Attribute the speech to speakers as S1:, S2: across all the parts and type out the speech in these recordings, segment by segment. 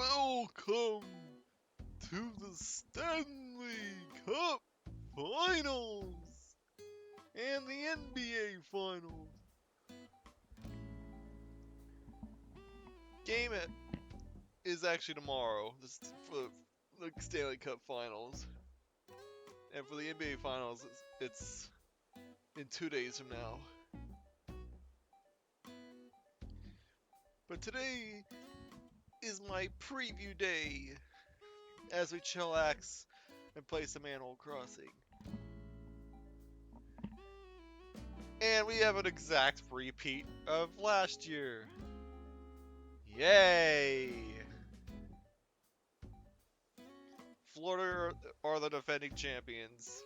S1: Welcome to the Stanley Cup Finals and the NBA Finals. Game is actually tomorrow. This is for the Stanley Cup Finals, and for the NBA Finals, it's in 2 days from now. But today is my preview day as we chillax and play some Animal Crossing. And we have an exact repeat of last year. Yay! Florida are the defending champions.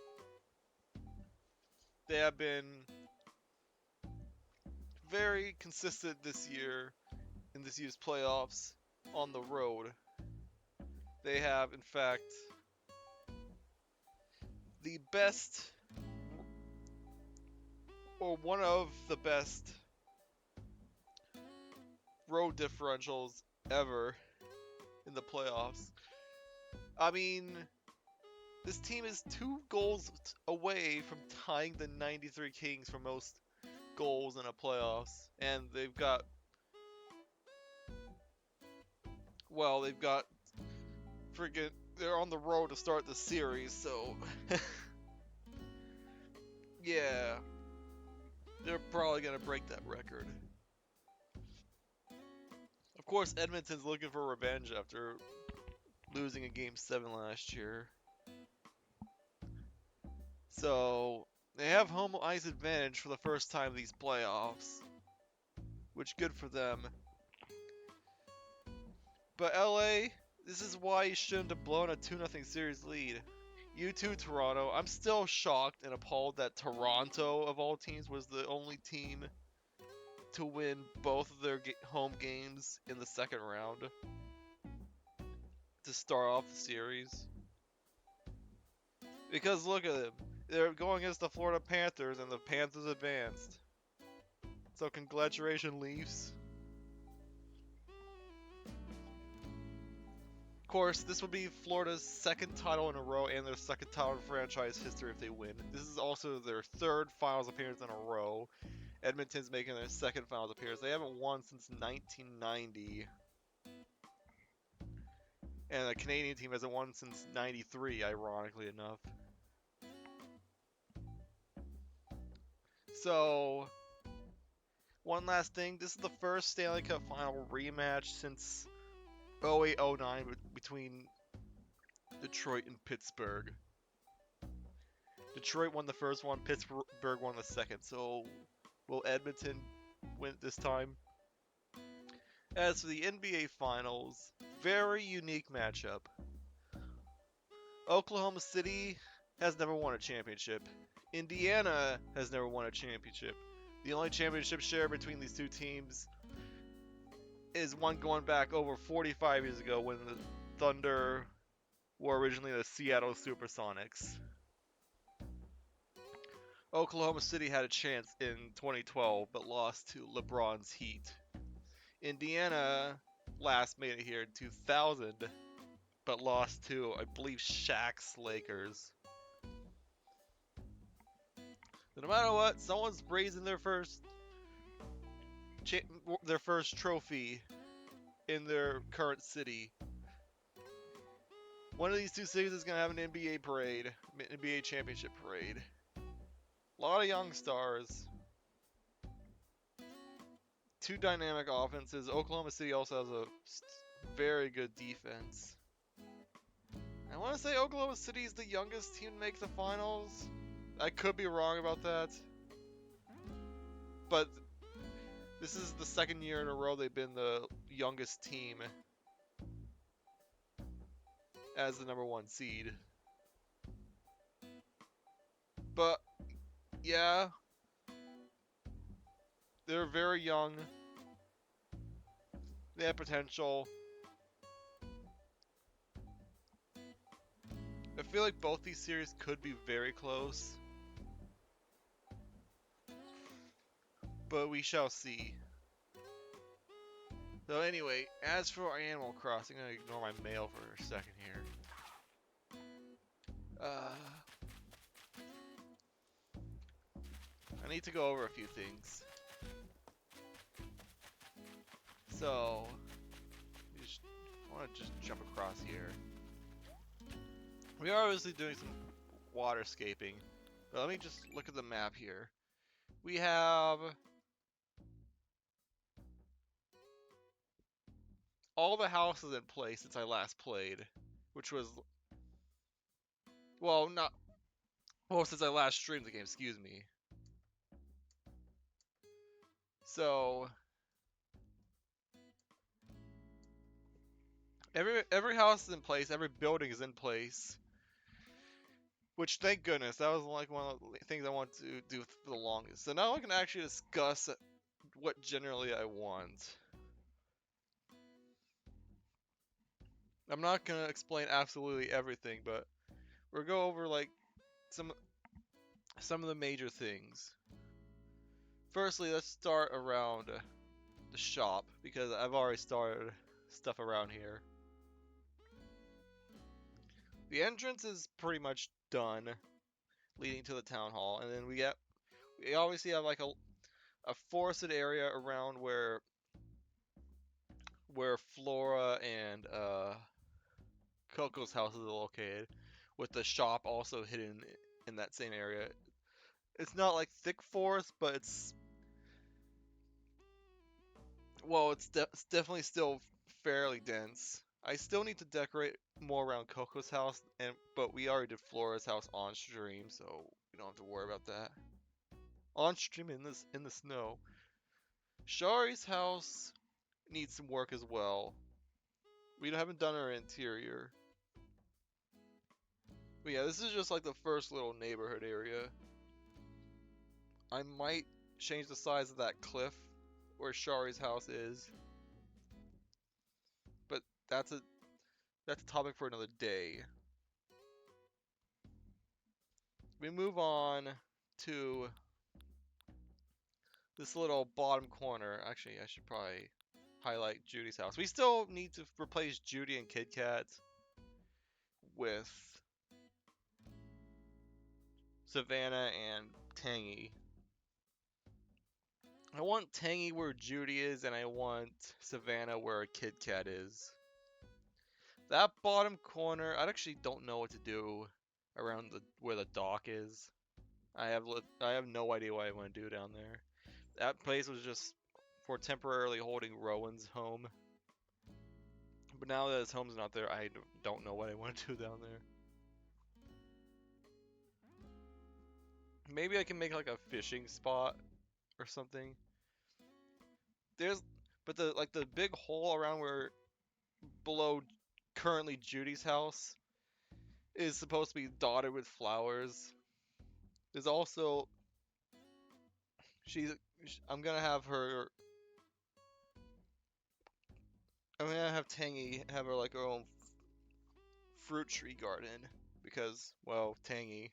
S1: They have been very consistent this year in this year's playoffs on the road. They have, in fact, the best, or one of the best, road differentials ever in the playoffs. I mean, this team is 2 goals away from tying the 93 Kings for most goals in a playoffs, and they've got they're on the road to start the series, so yeah, they're probably gonna break that record. Of course, Edmonton's looking for revenge after losing a Game 7 last year, so they have home ice advantage for the first time in these playoffs, which good for them. But LA, this is why you shouldn't have blown a 2-0 series lead. You too, Toronto. I'm still shocked and appalled that Toronto, of all teams, was the only team to win both of their home games in the second round to start off the series. Because look at them. They're going against the Florida Panthers, and the Panthers advanced. So congratulations, Leafs. Of course, this would be Florida's second title in a row and their second title in franchise history if they win. This is also their third finals appearance in a row. Edmonton's making their second finals appearance. They haven't won since 1990. And the Canadian team hasn't won since 93, ironically enough. So, one last thing. This is the first Stanley Cup final rematch since 08-09 between Detroit and Pittsburgh. Detroit won the first one, Pittsburgh won the second. So, will Edmonton win this time? As for the NBA Finals, very unique matchup. Oklahoma City has never won a championship. Indiana has never won a championship. The only championship share between these two teams is one going back over 45 years ago when the Thunder were originally the Seattle Supersonics. Oklahoma City had a chance in 2012 but lost to LeBron's Heat. Indiana last made it here in 2000 but lost to, I believe, Shaq's Lakers. So no matter what, someone's raising their first trophy in their current city. One of these two cities is going to have an NBA parade, NBA championship parade. A lot of young stars. 2 dynamic offenses. Oklahoma City also has a very good defense. I want to say Oklahoma City is the youngest team to make the finals. I could be wrong about that. But this is the second year in a row they've been the youngest team as the number 1 seed. But, yeah, they're very young. They have potential. I feel like both these series could be very close. But we shall see. So anyway, as for Animal Crossing, I'm gonna ignore my mail for a second here. I need to go over a few things. So, I want to just jump across here. We are obviously doing some waterscaping, but let me just look at the map here. We have all the houses in place since I last played, which was, well, not, well, since I last streamed the game, excuse me. So, every house is in place, every building is in place, which thank goodness, that was like one of the things I want to do for the longest. So now I can actually discuss what generally I want. I'm not gonna explain absolutely everything, but we'll go over like some of the major things. Firstly, let's start around the shop because I've already started stuff around here. The entrance is pretty much done, leading to the town hall, and then we obviously have like a forested area around where Flora and Coco's house is located, with the shop also hidden in that same area. It's not like thick forest, but it's definitely still fairly dense. I still need to decorate more around Coco's house, but we already did Flora's house on stream, so we don't have to worry about that. On stream in the snow. Shari's house needs some work as well. We haven't done her interior. But yeah, this is just like the first little neighborhood area. I might change the size of that cliff where Shari's house is. But that's a topic for another day. We move on to this little bottom corner. Actually, I should probably highlight Judy's house. We still need to replace Judy and Kit Kat with Savannah and Tangy. I want Tangy where Judy is, and I want Savannah where Kit Kat is. That bottom corner, I actually don't know what to do around where the dock is. I have no idea what I want to do down there. That place was just for temporarily holding Rowan's home. But now that his home's not there, I don't know what I want to do down there. Maybe I can make like a fishing spot or something. But the big hole around where below currently Judy's house is supposed to be dotted with flowers. There's also I'm gonna have her. I'm gonna have Tangy have her like her own fruit tree garden because, well, Tangy.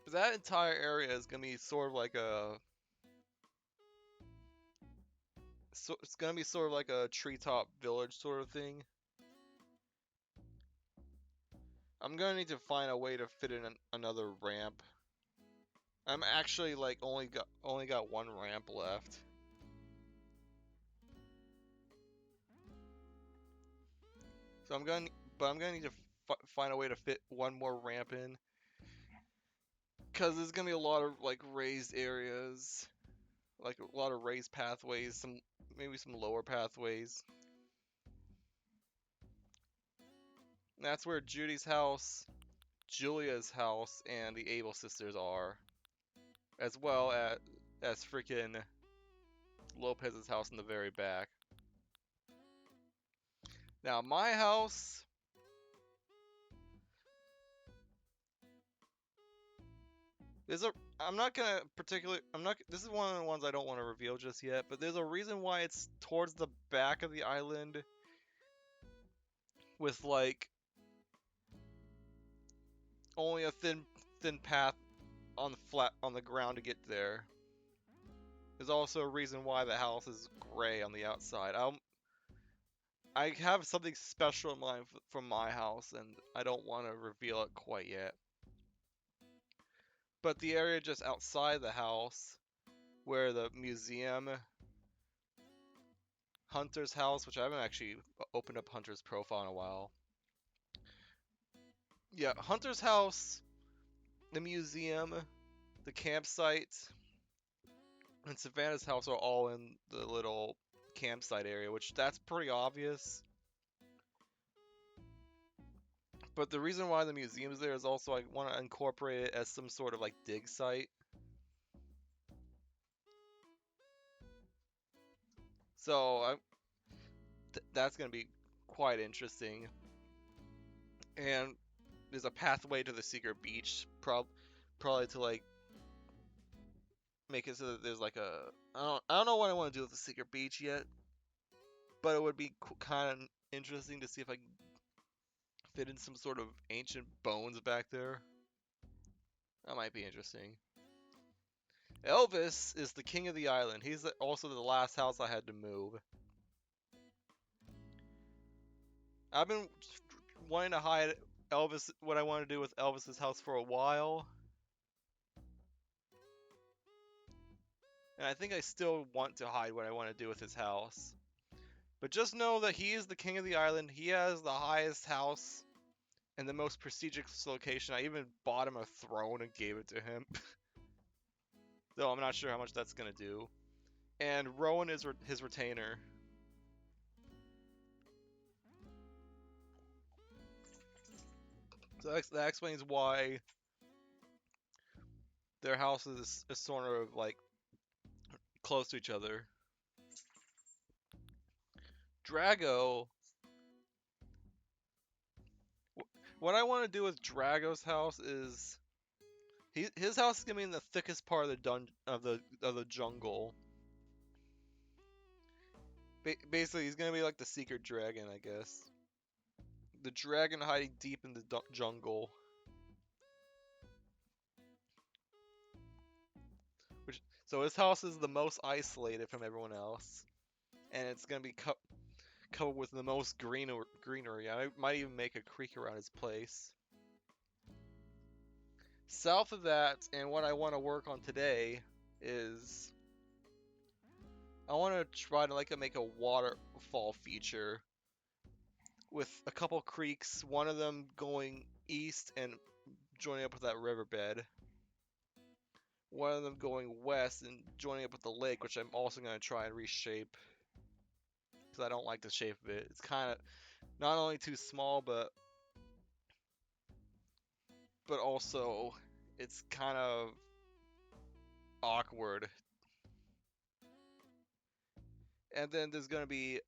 S1: But that entire area is gonna be sort of like it's gonna be sort of like a treetop village sort of thing. I'm gonna need to find a way to fit in another ramp. I'm actually like only got one ramp left. So I'm gonna need to find a way to fit one more ramp in, cause there's gonna be a lot of like raised areas, like a lot of raised pathways, maybe some lower pathways. And that's where Judy's house, Julia's house, and the Able sisters are, as well as freaking Lopez's house in the very back. Now my house. I'm not gonna this is one of the ones I don't want to reveal just yet, but there's a reason why it's towards the back of the island with like only a thin path on the ground to get there. is also a reason why the house is gray on the outside. I have something special in mind from my house, and I don't want to reveal it quite yet. But the area just outside the house, where the museum, Hunter's house, which I haven't actually opened up Hunter's profile in a while. Yeah, Hunter's house, the museum, the campsite, and Savannah's house are all in the little campsite area, which that's pretty obvious. But the reason why the museum's there is also I want to incorporate it as some sort of like dig site. So that's going to be quite interesting. And there's a pathway to the secret beach, probably to like make it so that there's like a I don't know what I want to do with the secret beach yet, but it would be kind of interesting to see if I can fit in some sort of ancient bones back there. That might be interesting. Elvis is the king of the island. He's also the last house I had to move. I've been wanting to hide Elvis, what I want to do with Elvis's house for a while. And I think I still want to hide what I want to do with his house. But just know that he is the king of the island. He has the highest house and the most prestigious location. I even bought him a throne and gave it to him. Though I'm not sure how much that's going to do. And Rowan is his retainer. So that explains why their houses is sort of like close to each other. Drago. What I want to do with Drago's house is his house is gonna be in the thickest part of the jungle. Basically, he's gonna be like the secret dragon, I guess. The dragon hiding deep in the jungle. So his house is the most isolated from everyone else, and it's gonna be covered with the most greenery. I might even make a creek around his place. South of that, and what I want to work on today is I want to try to make a waterfall feature with a couple creeks, one of them going east and joining up with that riverbed. One of them going west and joining up with the lake, which I'm also going to try and reshape because I don't like the shape of it. It's kind of not only too small, but also it's kind of awkward. And then there's going to be,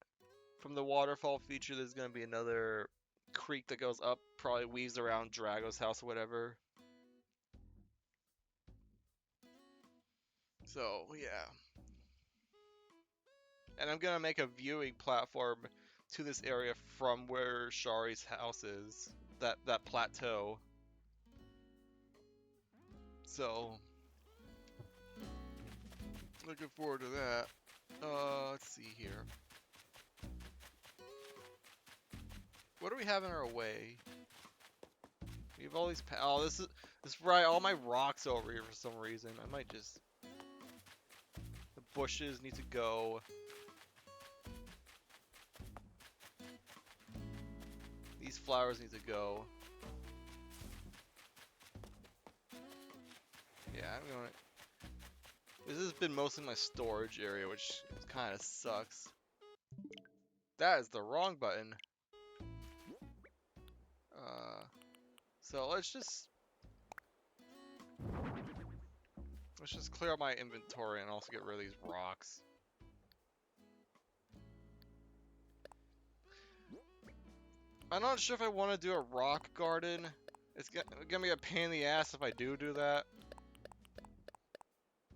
S1: from the waterfall feature, there's going to be another creek that goes up, probably weaves around Drago's house or whatever. So, yeah. And I'm going to make a viewing platform to this area from where Shari's house is. That plateau. So, looking forward to that. Let's see here. What do we have in our way? We have all these oh, this is right, all my rocks over here for some reason. I might just... The bushes need to go. These flowers need to go. Yeah, I'm going to... This has been mostly my storage area, which kind of sucks. That is the wrong button. So let's just clear out my inventory and also get rid of these rocks. I'm not sure if I want to do a rock garden. It's gonna be a pain in the ass if I do that.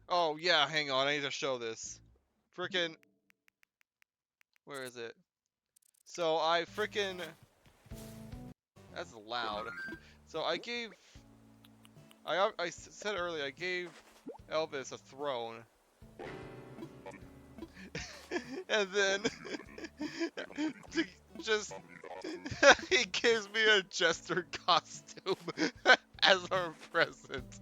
S1: Oh yeah, hang on, I need to show this. Frickin'... Where is it? So I frickin'... That's loud. So I said earlier, I gave Elvis a throne. And then to just he gives me a jester costume as our present.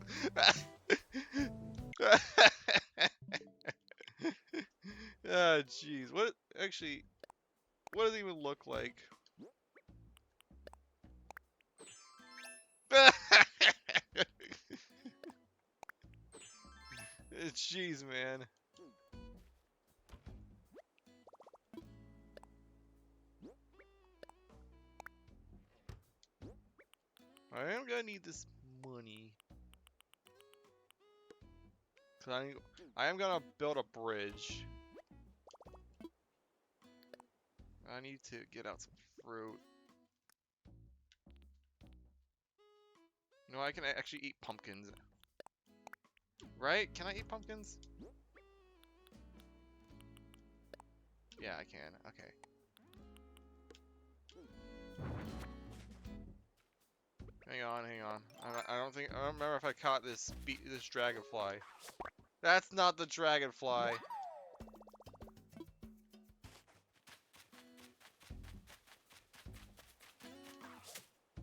S1: Ah, jeez. What actually? What does it even look like? Jeez, man. I am gonna need this money. Cause I am gonna build a bridge. I need to get out some fruit. No, I can actually eat pumpkins. Right? Can I eat pumpkins? Yeah, I can. Okay. Hang on, hang on. I don't remember if I caught this dragonfly. That's not the dragonfly.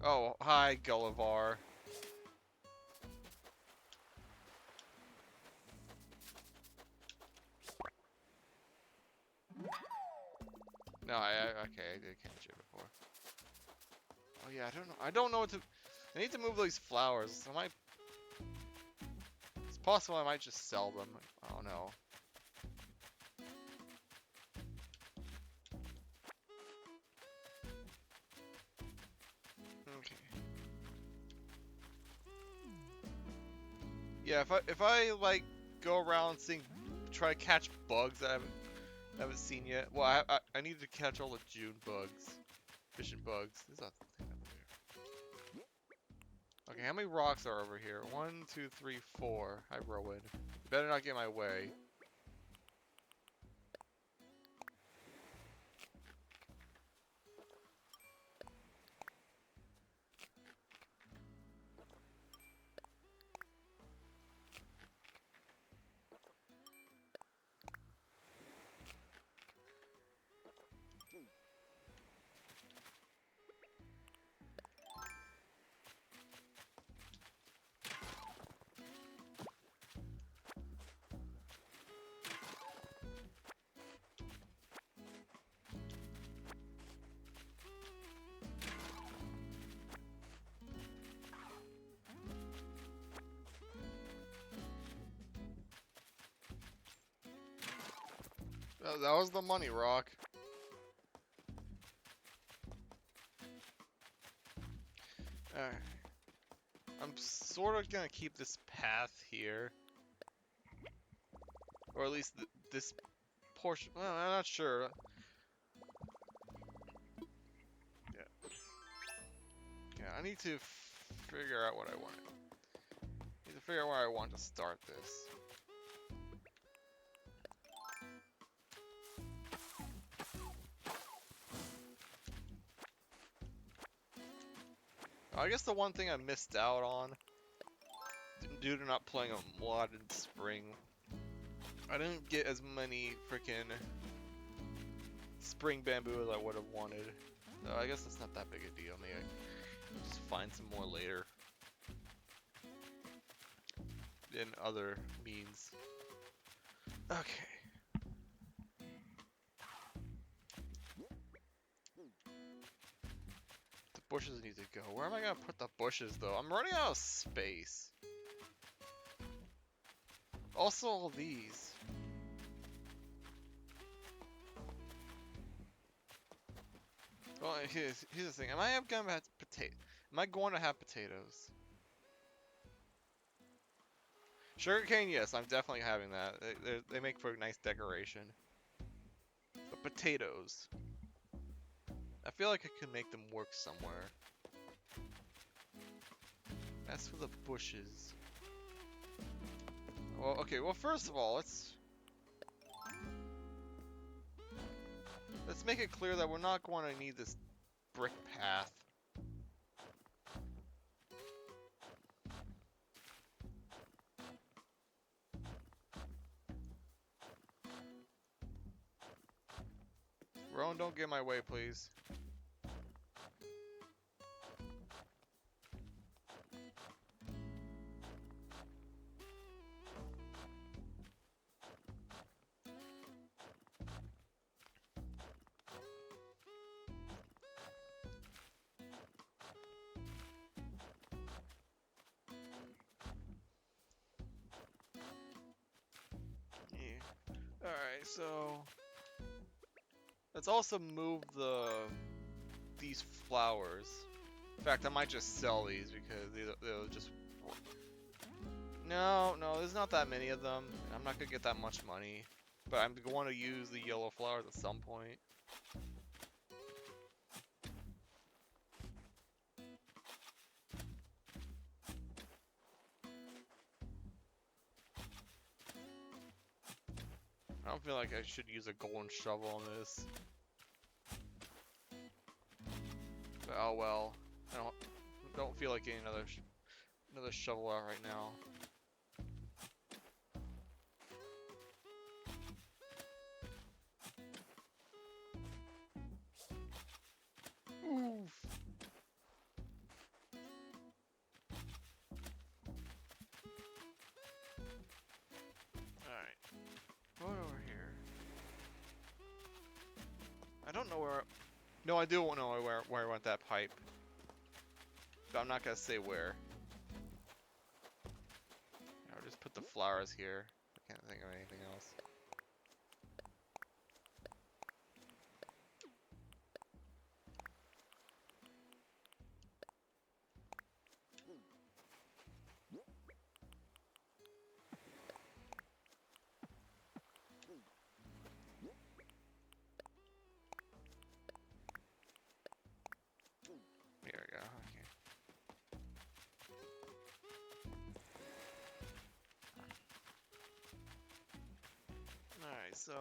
S1: Oh, hi, Gullivar. No, okay, I did catch it before. Oh yeah, I don't know what to. I need to move these flowers. So it's possible I might just sell them. I don't know. Okay. Yeah, if I like go around try to catch bugs that I haven't seen yet. Well, I need to catch all the June bugs, fishing bugs. There's a thing over there. Okay, how many rocks are over here? 1, 2, 3, 4. Hi, Rowan. You better not get in my way. That was the money rock. Alright. I'm sort of gonna keep this path here. Or at least this portion. Well, I'm not sure. Yeah. Yeah, I need to figure out what I want. I need to figure out where I want to start this. I guess the one thing I missed out on due to not playing a lot in spring, I didn't get as many freaking spring bamboo as I would have wanted. So I guess it's not that big a deal. Maybe I just find some more later in other means. Okay. The bushes need to go. Where am I gonna put the bushes though? I'm running out of space. Also all these. Well, here's the thing. Am I going to have potatoes? Sugarcane, yes, I'm definitely having that. They make for a nice decoration. But potatoes. I feel like I could make them work somewhere. As for the bushes. Well, okay, well first of all, let's make it clear that we're not going to need this brick path. Rowan, don't get in my way, please. Yeah. Alright, so let's also move these flowers. In fact, I might just sell these because they'll just... No, there's not that many of them. I'm not gonna get that much money. But I'm going to use the yellow flowers at some point. I don't feel like I should use a golden shovel on this. But oh well. I don't feel like getting another shovel out right now. Oof. Alright. What over here? I don't know where... No, I do know where I want that pipe. But I'm not gonna say where. I'll just put the flowers here. I can't think of anything else. There we go, okay. Alright, so...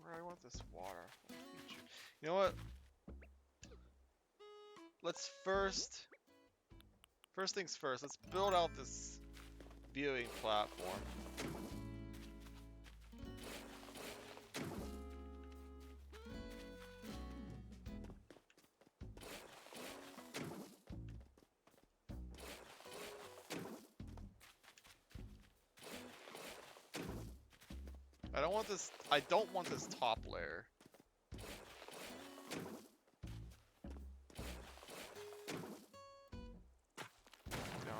S1: Where do I want this water? You know what? Let's first things first, let's build out this viewing platform. I don't want this top layer. No.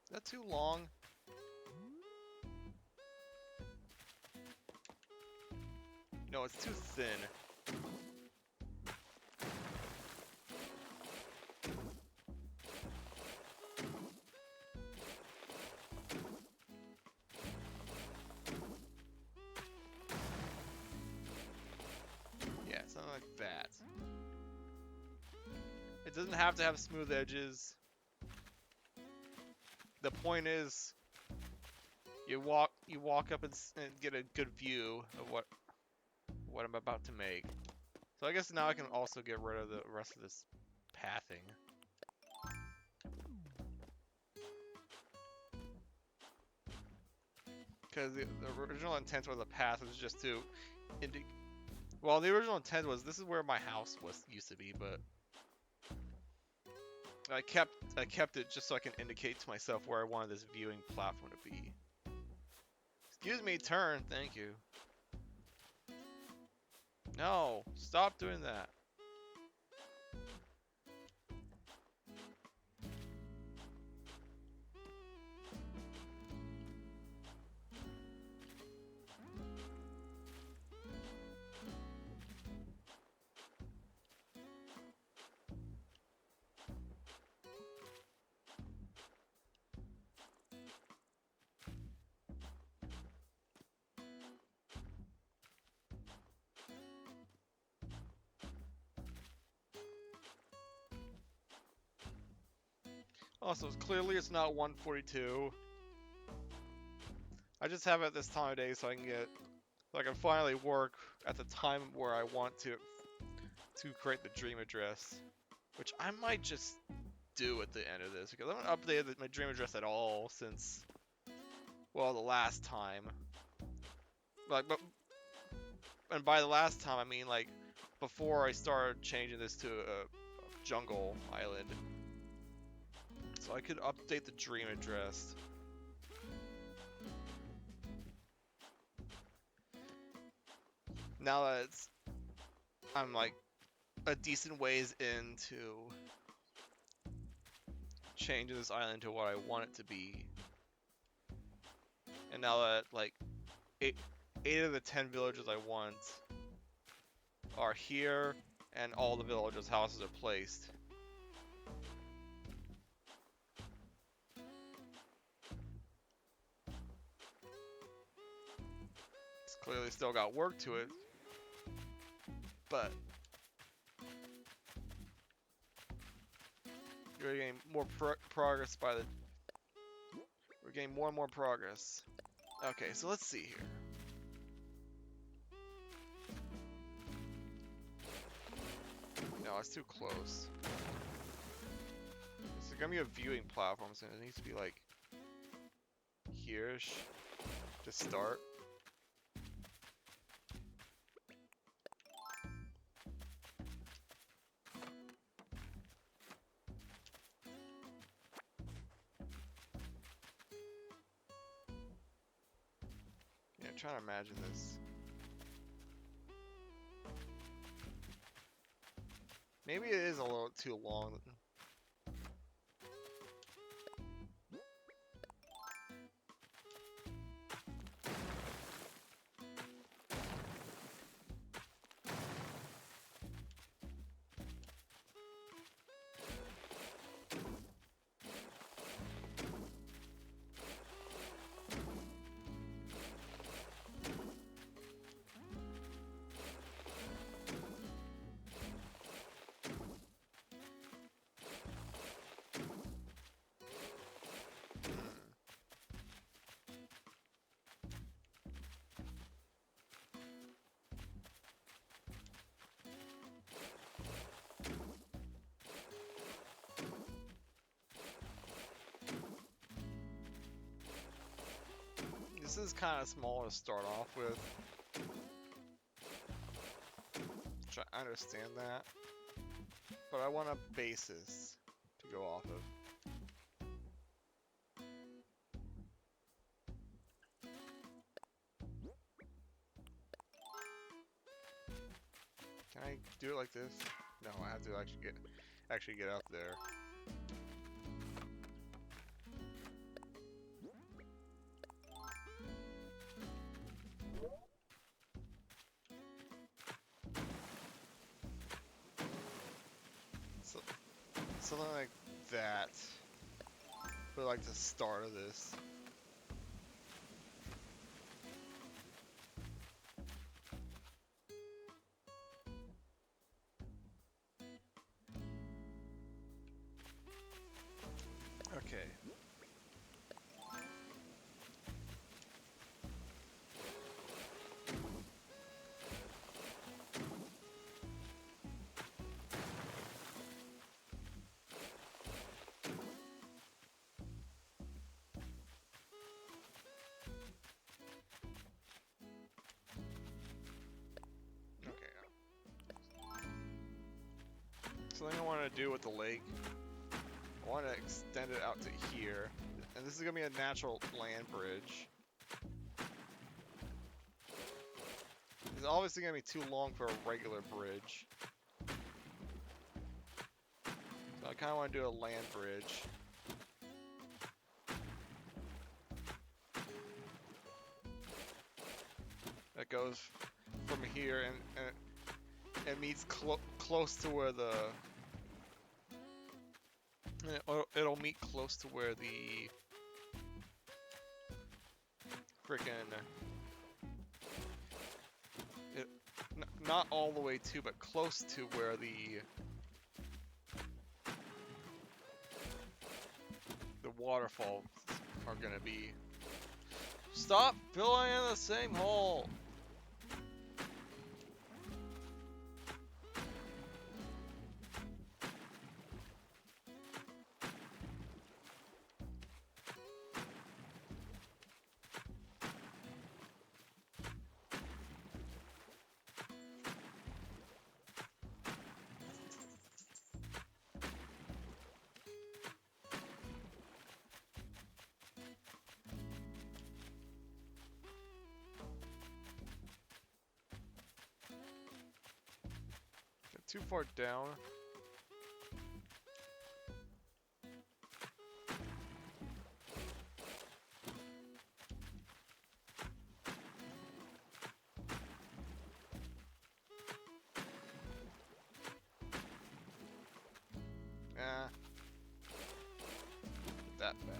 S1: Is that too long? No, it's too thin. Yeah, something like that. It doesn't have to have smooth edges. The point is, you walk up and get a good view of what I'm about to make. So I guess now I can also get rid of the rest of this pathing. Because the original intent was the path was just to well, the original intent was this is where my house used to be, but I kept it just so I can indicate to myself where I wanted this viewing platform to be. Excuse me, turn, thank you. No, stop doing that. Also, clearly it's not 142. I just have it this time of day so I can finally work at the time where I want to create the dream address, which I might just do at the end of this, because I haven't updated my dream address at all since, well, the last time. And by the last time, I mean like before I started changing this to a jungle island. So I could update the dream address. Now that I'm like a decent ways into changing this island to what I want it to be. And now that like 8 of the 10 villages I want are here, and all the villagers' houses are placed. It's clearly still got work to it, but you're getting more progress by the. We're getting more and more progress. Okay, so let's see here. No, it's too close. It's gonna be a viewing platform, so it needs to be like here-ish to start. Yeah, I'm trying to imagine this. Maybe it is a little too long. This is kind of small to start off with. I understand that. But I want a basis to go off of. Can I do it like this? No, I have to actually get out there. Something like that. But like the start of this. Okay. Something I want to do with the lake, I want to extend it out to here, and this is going to be a natural land bridge. It's obviously going to be too long for a regular bridge, so I kind of want to do a land bridge. That goes from here and it meets close to where the. It'll meet close to where the frickin' not all the way to, but close to where the waterfalls are gonna be. Stop filling in the same hole. too far down. Put that back.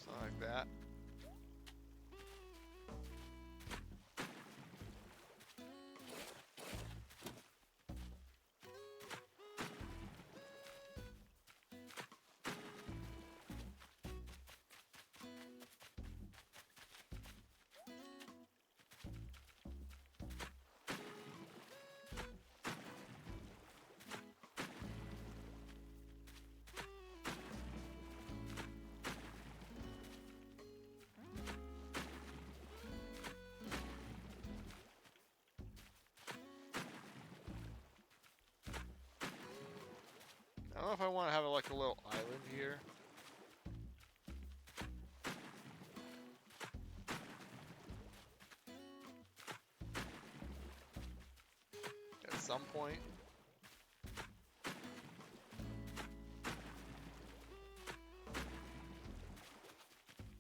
S1: Something like that. I don't know if I want to have like a little island here. At some point.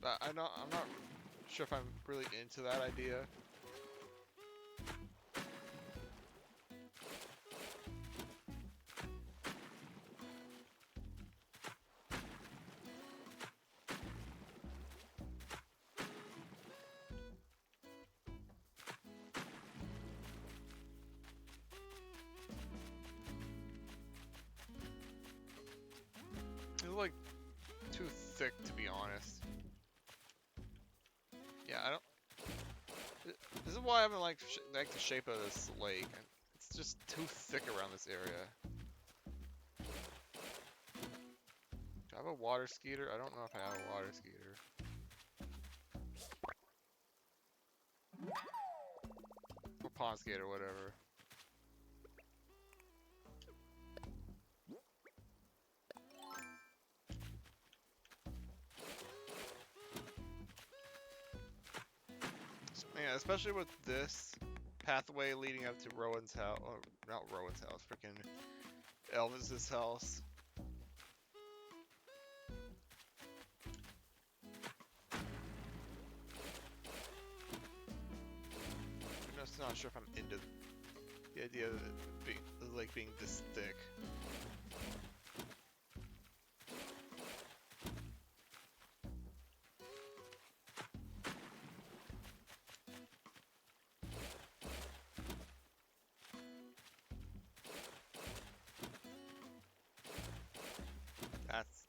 S1: But I'm not sure if I'm really into that idea. It's like too thick, to be honest. Yeah, I don't. This is why I haven't like the shape of this lake. It's just too thick around this area. Do I have a water skeeter? I don't know if I have a water skeeter. Or pond skater, whatever. Yeah, especially with this pathway leading up to Rowan's house, or not Rowan's house, freaking Elvis's house. I'm just not sure if I'm into the idea of the lake being this thick. That's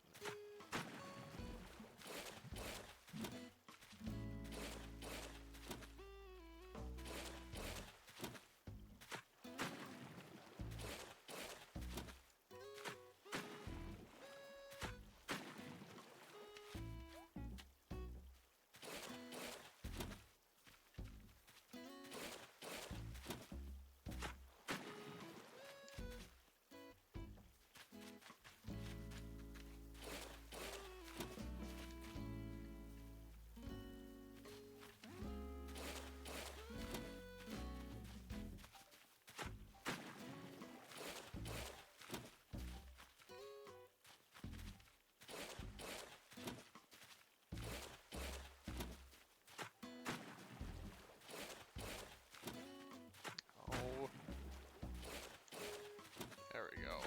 S1: there we go.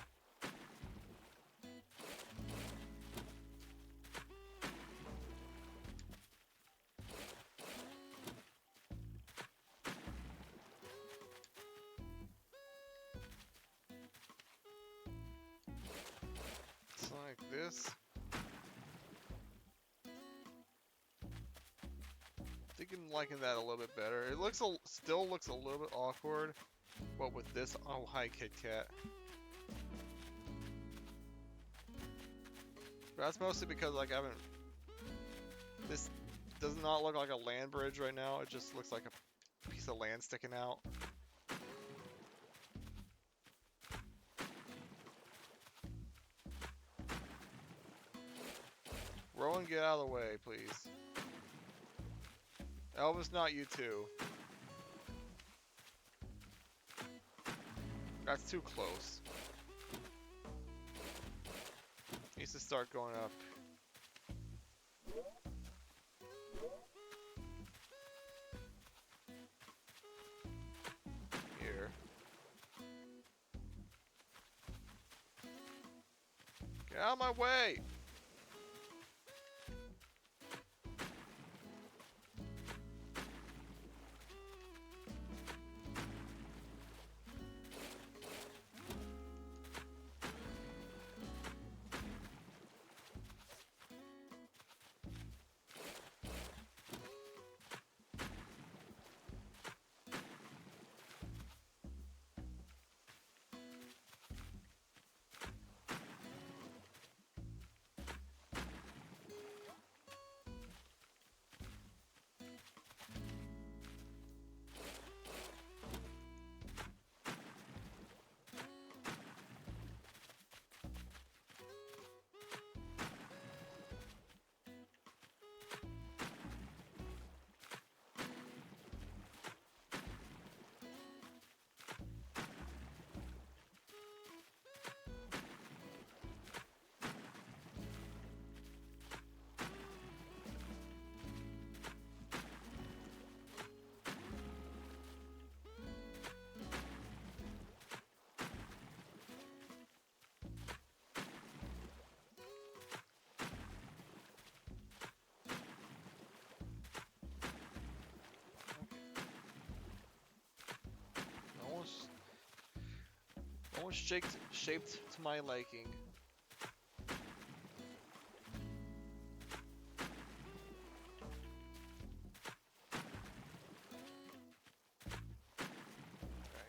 S1: It's like this. I think I'm liking that a little bit better. It looks still looks a little bit awkward, but with this, oh hi Kit Kat. But that's mostly because like I haven't. This does not look like a land bridge right now. It just looks like a piece of land sticking out. Rowan, get out of the way, please. Elvis, not you too. That's too close. Needs to start going up. Here. Get out of my way! Almost shaped to my liking. Okay,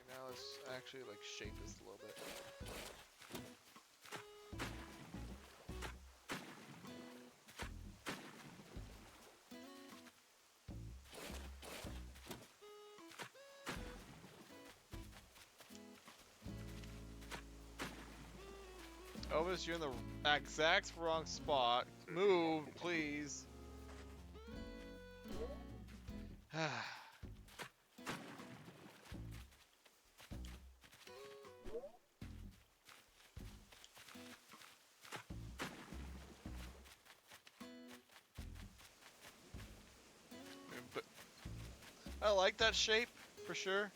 S1: now let's actually like shape this a little bit. Elvis, you're in the exact wrong spot. Move, please. But I like that shape for sure.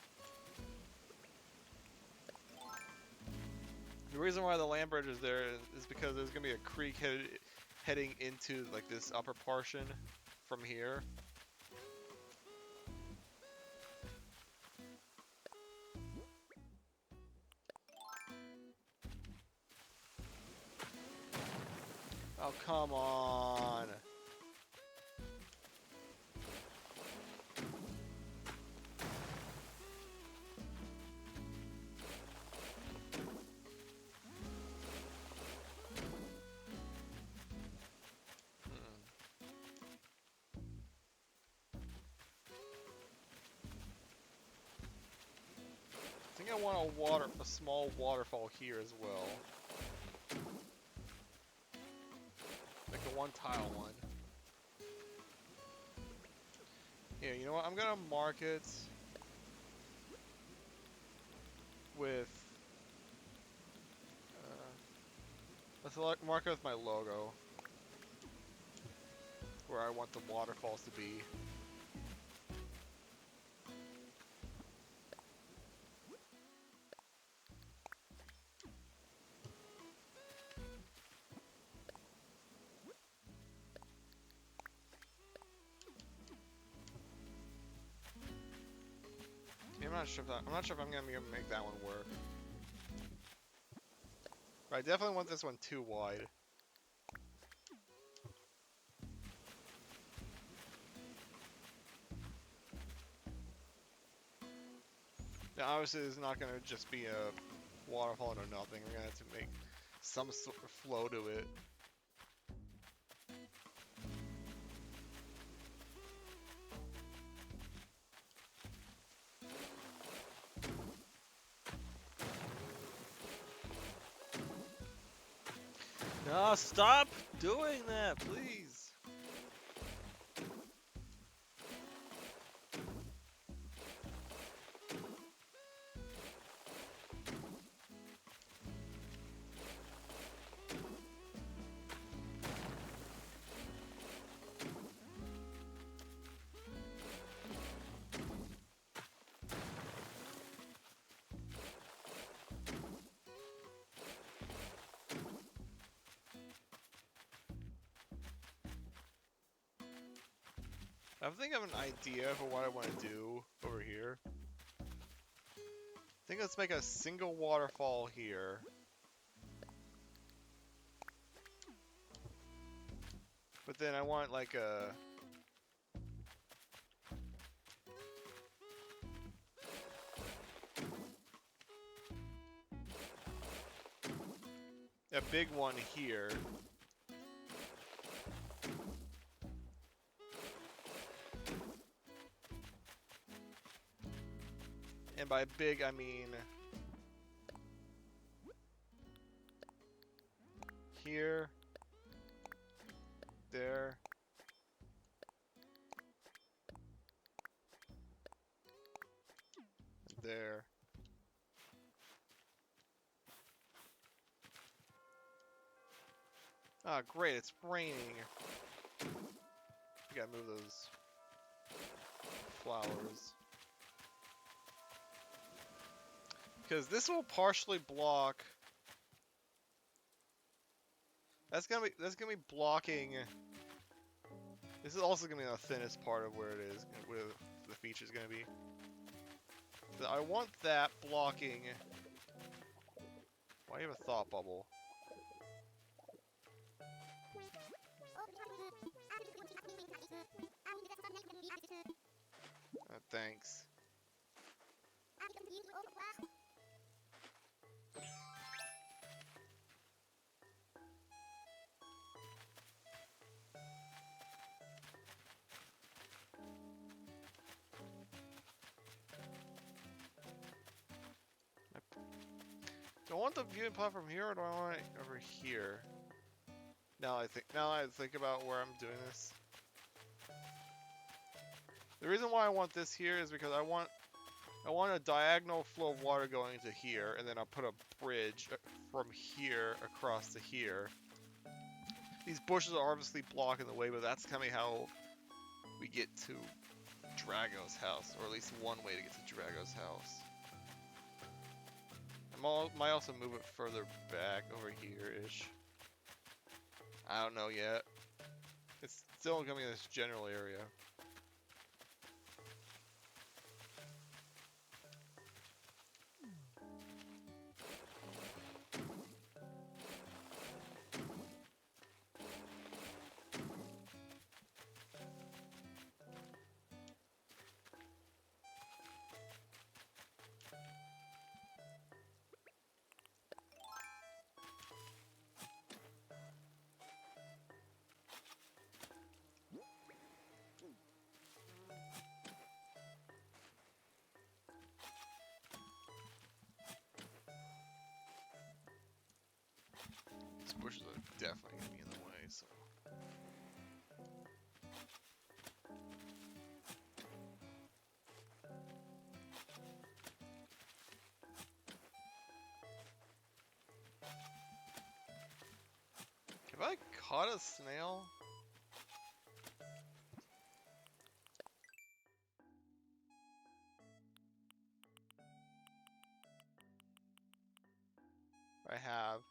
S1: The reason why the land bridge is there is because there's gonna be a creek heading into like this upper portion from here. Oh, come on. I think I want a small waterfall here as well. Like a one tile one. Yeah, you know what? I'm gonna mark it with let's mark it with my logo, where I want the waterfalls to be. I'm not sure if I'm gonna be able to make that one work. But I definitely want this one too wide. Now obviously it's not gonna just be a waterfall or nothing. We're gonna have to make some sort of flow to it. No, stop doing that, please. I think I have an idea for what I want to do over here. I think let's make a single waterfall here. But then I want like a... a big one here. And by big, I mean... here. There. There. Ah, great, it's raining. We gotta move those flowers. Because this will partially block... That's gonna be blocking... This is also gonna be the thinnest part of where it is, where the feature's gonna be. So I want that blocking... Why do you have a thought bubble? Thanks. Do I want the viewing platform here, or do I want it over here? Now I think about where I'm doing this. The reason why I want this here is because I want a diagonal flow of water going to here, and then I'll put a bridge from here across to here. These bushes are obviously blocking the way, but that's kind of how we get to Drago's house, or at least one way to get to Drago's house. I might also move it further back over here-ish. I don't know yet. It's still gonna be in this general area. These bushes are definitely gonna be in the way, so. Have I caught a snail? I have.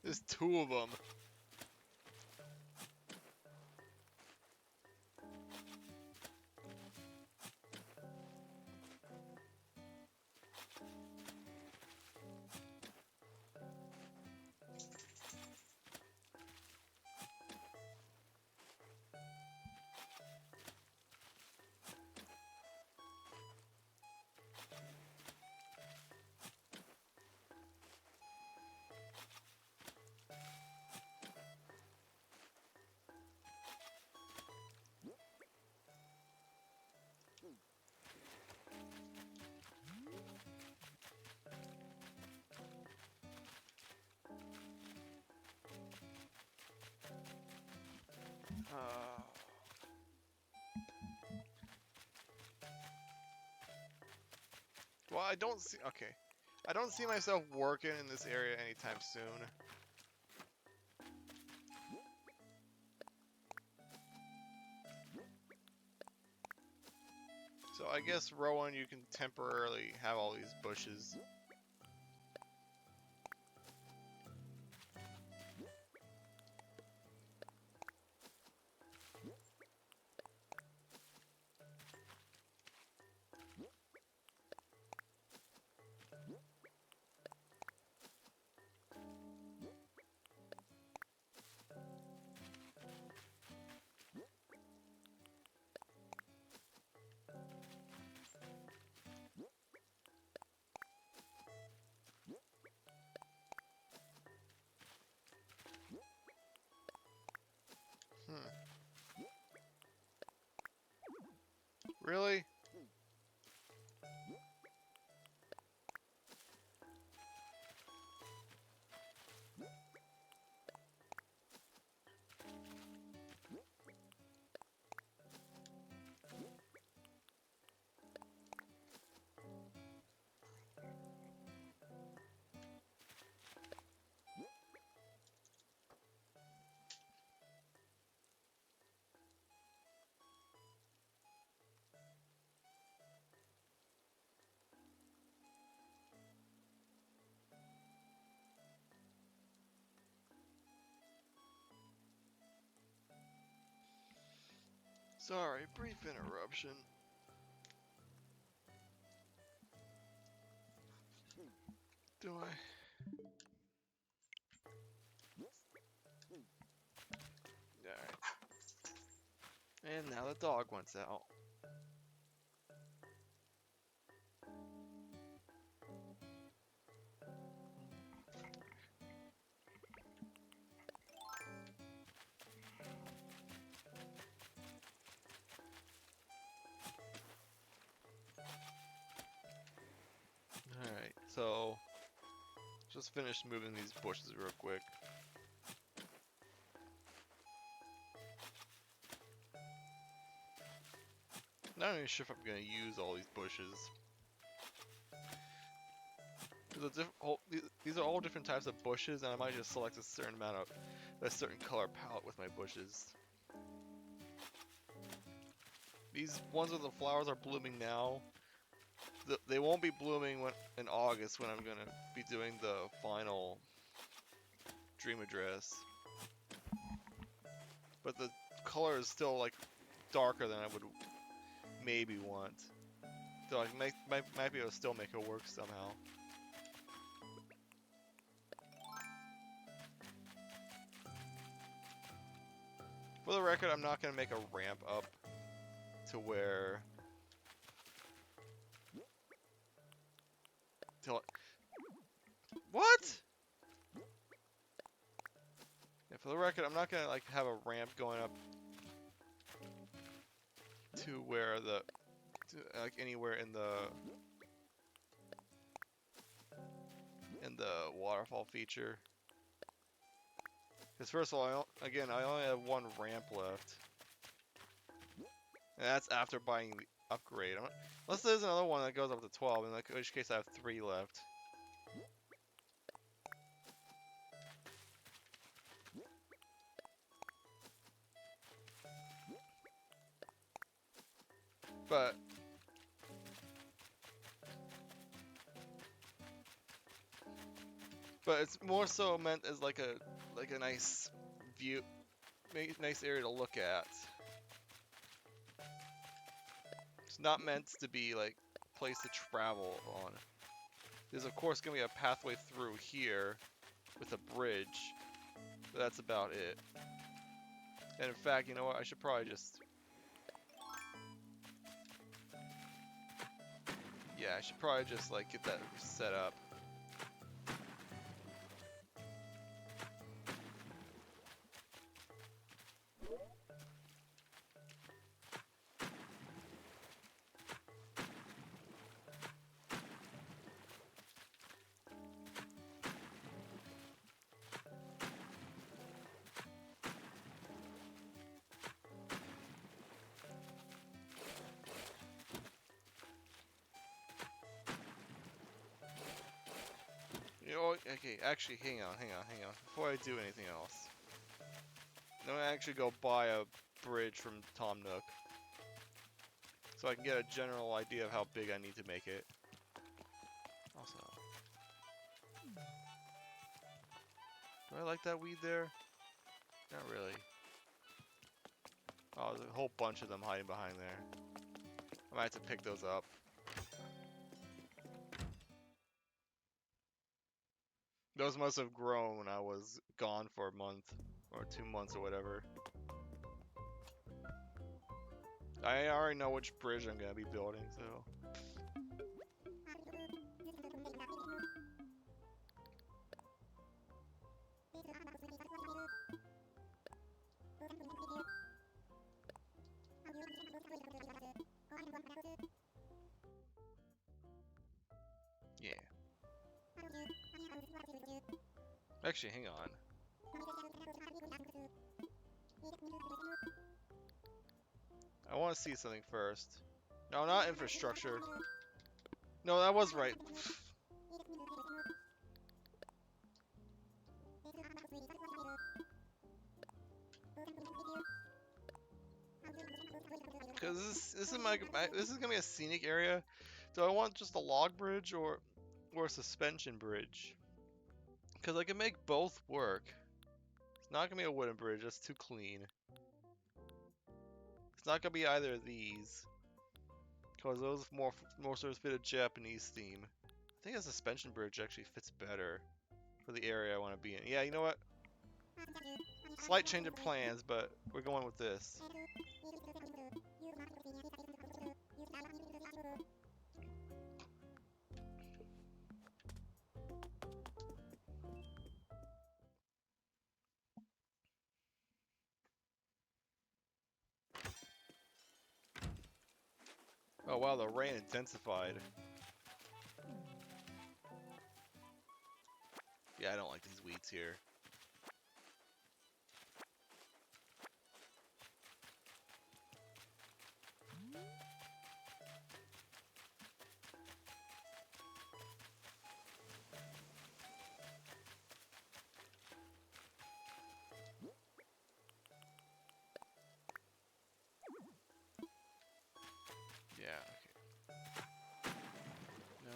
S1: There's two of them. Well, I don't see. Okay. I don't see myself working in this area anytime soon. So I guess, Rowan, you can temporarily have all these bushes. Really? Sorry, brief interruption. Do I? Alright. And now the dog wants out. Alright, so just finish moving these bushes real quick. Not even sure if I'm gonna use all these bushes. These are all different types of bushes, and I might just select a certain color palette with my bushes. These ones with the flowers are blooming now. They won't be blooming in August when I'm gonna be doing the final dream address. But the color is still like darker than I would maybe want. So I might be able to still make it work somehow. For the record, I'm not gonna make a ramp up to where what? Yeah, for the record, I'm not gonna like have a ramp going up to where like anywhere in the waterfall feature. Because first of all, I only have one ramp left, and that's after buying the upgrade. Unless there's another one that goes up to 12, in which case I have 3 left. But it's more so meant as like a nice view, nice area to look at. It's not meant to be like a place to travel on. There's of course gonna be a pathway through here with a bridge, but that's about it. And in fact, you know what? I should probably just... yeah, I should probably just like get that set up. Okay, actually, hang on. Before I do anything else, I'm gonna actually go buy a bridge from Tom Nook, so I can get a general idea of how big I need to make it. Also, do I like that weed there? Not really. Oh, there's a whole bunch of them hiding behind there. I might have to pick those up. Those must have grown when I was gone for a month, or 2 months or whatever. I already know which bridge I'm gonna be building, so. Yeah. Actually, hang on. I want to see something first. No, not infrastructure. No, that was right. Because this is gonna be a scenic area. Do I want just a log bridge or a suspension bridge? Because I can make both work. It's not gonna be a wooden bridge. That's too clean. It's not gonna be either of these. Because those more sort of fit a Japanese theme. I think a suspension bridge actually fits better for the area I want to be in. Yeah, you know what? Slight change of plans, but we're going with this. Oh wow, the rain intensified. Yeah, I don't like these weeds here. Yeah, okay. No.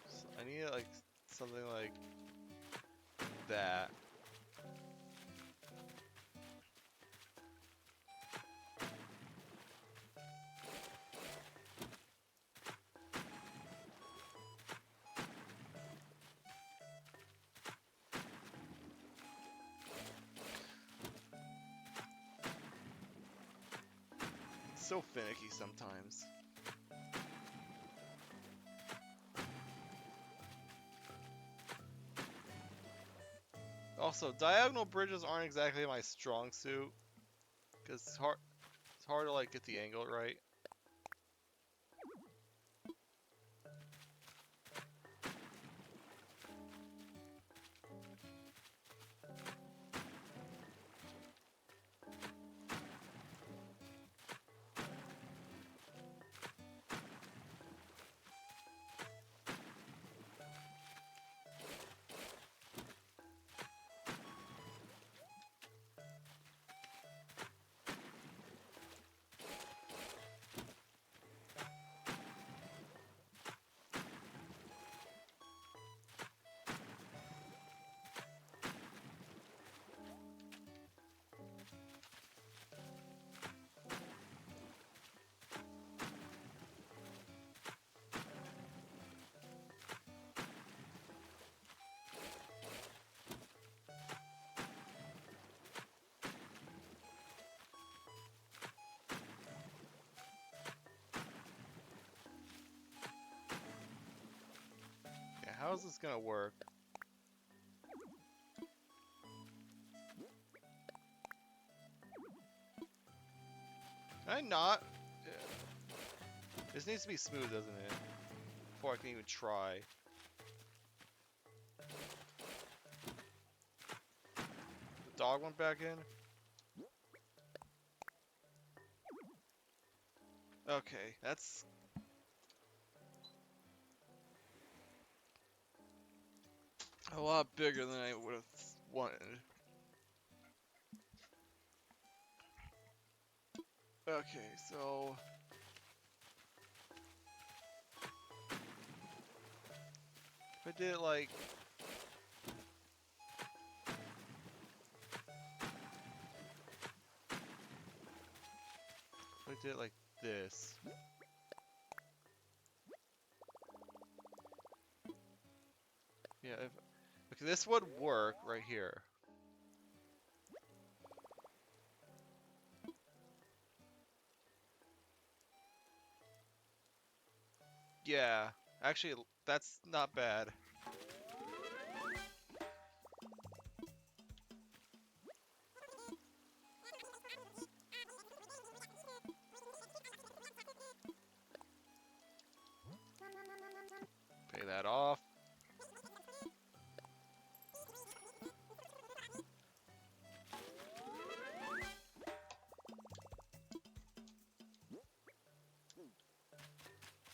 S1: So I need like something like that. It's so finicky sometimes. Also, diagonal bridges aren't exactly my strong suit, because it's hard to like get the angle right. Yeah, how is this gonna work? Can I not? Yeah. This needs to be smooth, doesn't it? Before I can even try. The dog went back in? Okay, that's... A lot bigger than I would have wanted. Okay, so if I did it like this. Yeah, okay, this would work right here. Yeah, actually, that's not bad. Pay that off.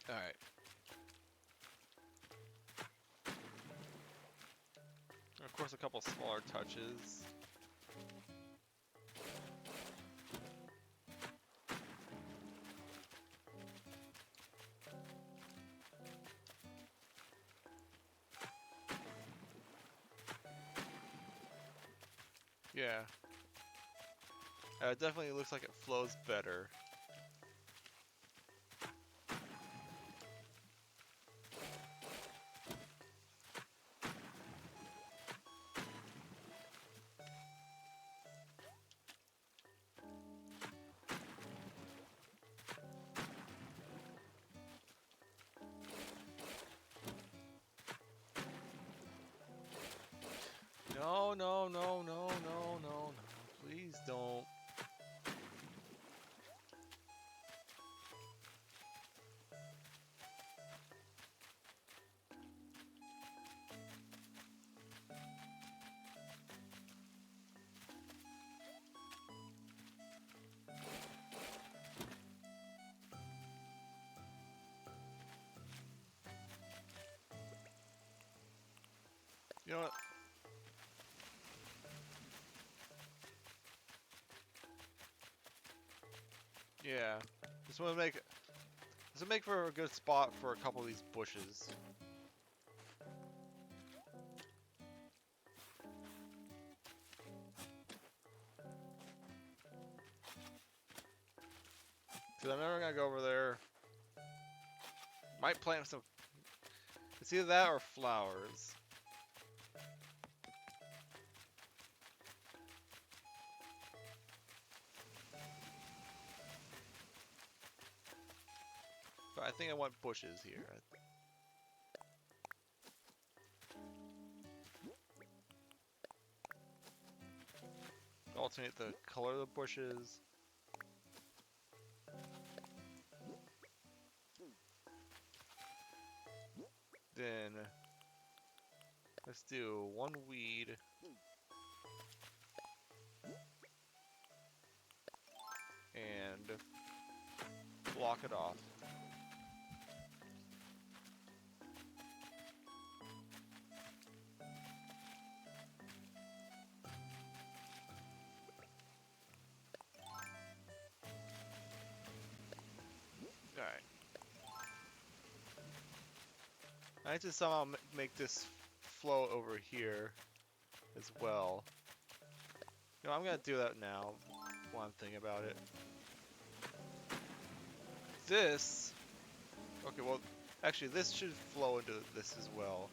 S1: Alright. Of course, a couple smaller touches. Yeah. It definitely looks like it flows better. No, no, no, no, no, no, no. Please don't. You know what? Yeah. This will make for a good spot for a couple of these bushes. Cause I'm never gonna go over there. Might plant some. It's either that or flowers. But I think I want bushes here. Alternate the color of the bushes. Then let's do one weed. And block it off. Alright. I need to somehow make this flow over here as well. You know, I'm gonna do that now while I'm thinking about it. This... Okay, well, actually this should flow into this as well.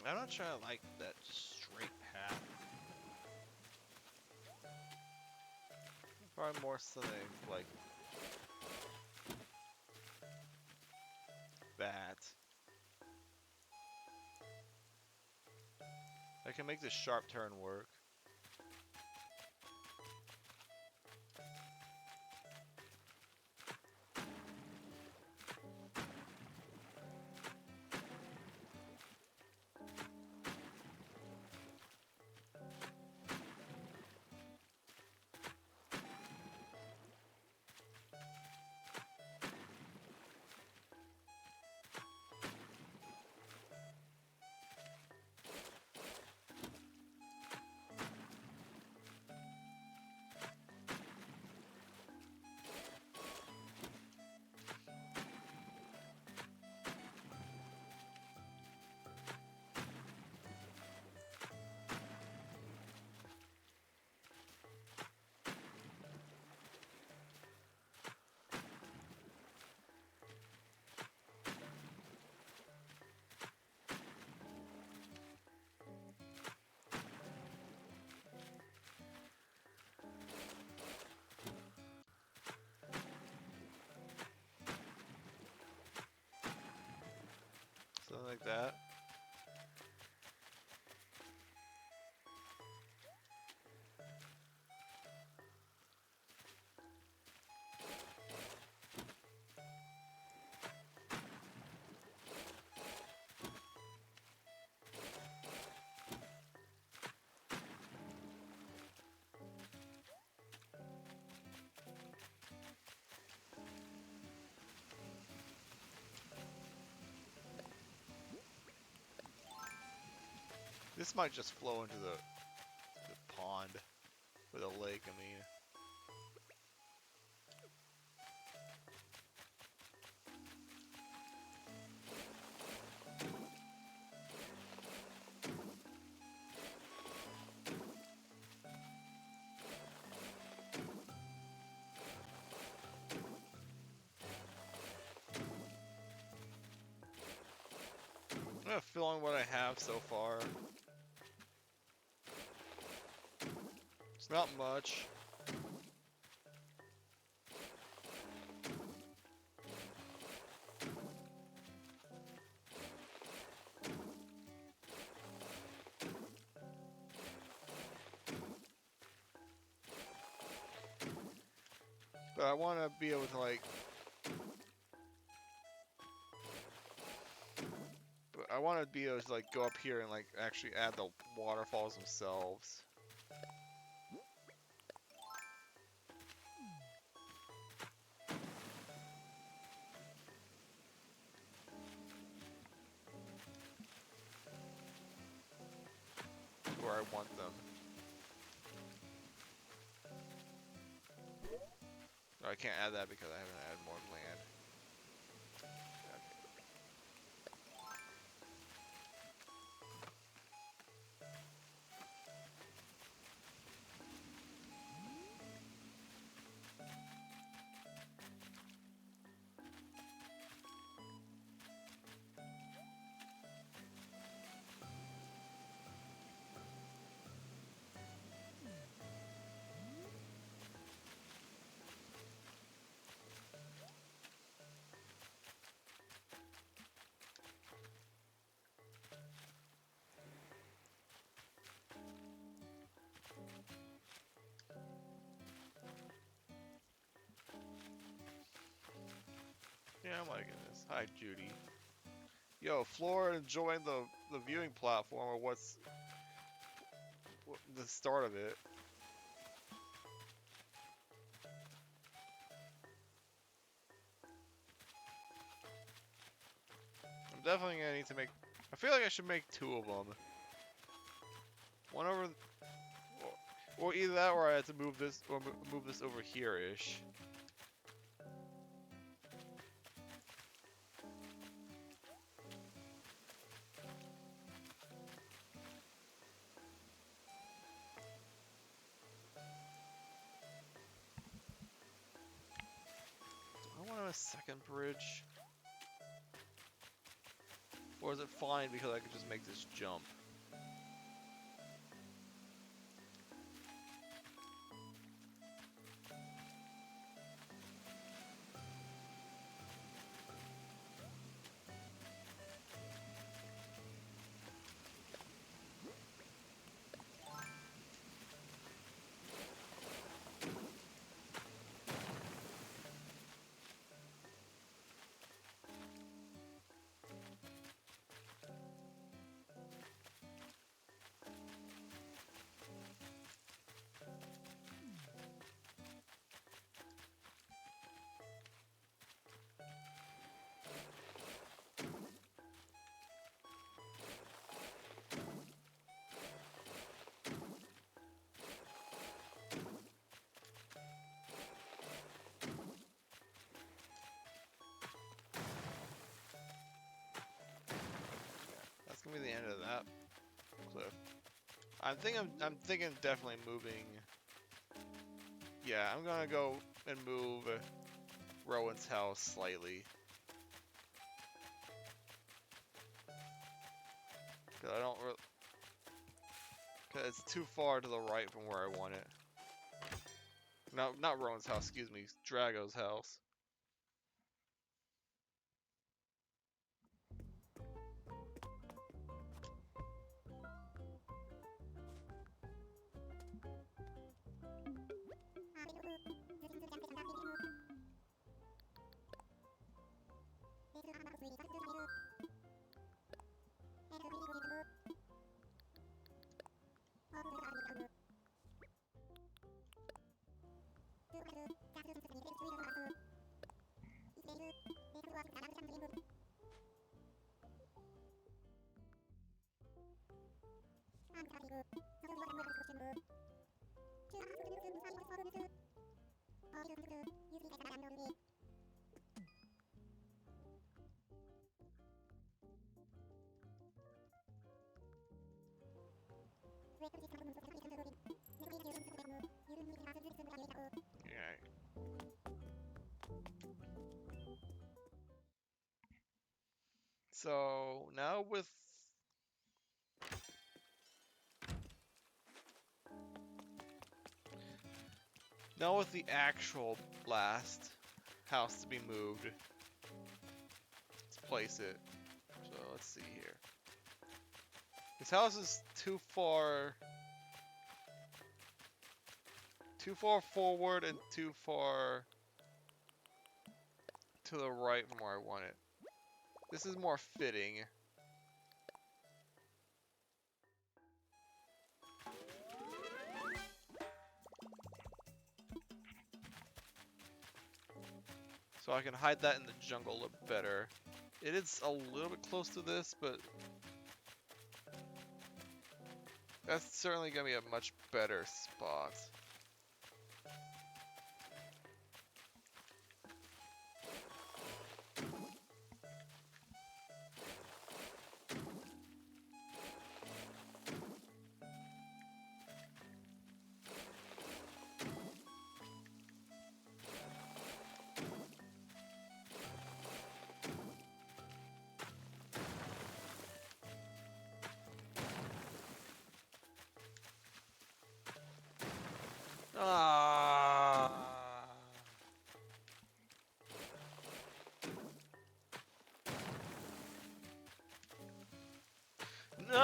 S1: I'm not sure I like that straight path. Probably more something like that. I can make this sharp turn work. Something like that. This might just flow into the pond. Or the lake, I mean. I'm gonna fill in what I have so far. It's not much. But I want to be able to like... But I want to be able to like go up here and like actually add the waterfalls themselves. Where I want them. No, I can't add that because I haven't added more land. Yeah, I'm liking this. Hi, Judy. Yo, Flora enjoying the viewing platform, or what's the start of it? I'm definitely gonna need to make... I feel like I should make 2 of them. One over... Or either that, or I have to move this, or move this over here-ish. Do I want a second bridge? Or is it fine because I could just make this jump? That's gonna be the end of that cliff. I'm thinking definitely moving. Yeah, I'm gonna go and move Rowan's house slightly. Cause I don't cause it's too far to the right from where I want it. No, not Rowan's house, excuse me, Drago's house. Yeah. So now with the actual last house to be moved, let's place it. So let's see here. This house is too far forward and too far to the right from where I want it. This is more fitting. So I can hide that in the jungle a little better. It is a little bit close to this, but that's certainly going to be a much better spot. Ah. No.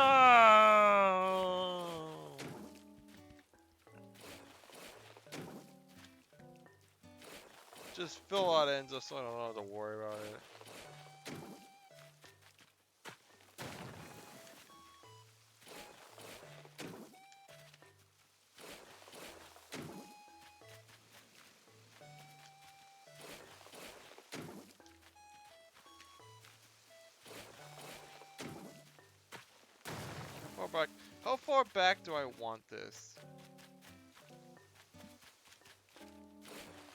S1: Just fill out ends just so I don't have to worry about it. How far back do I want this?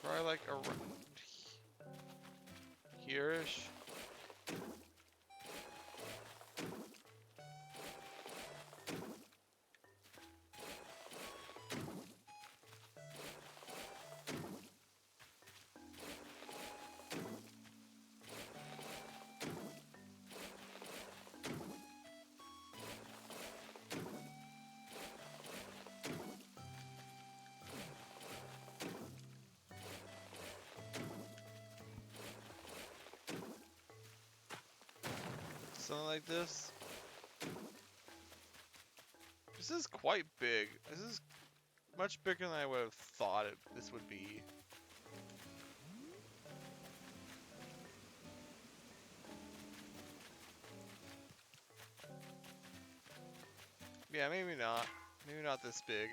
S1: Probably like around here-ish. like this. This is quite big. This is much bigger than I would have thought this would be. Yeah, maybe not. Maybe not this big.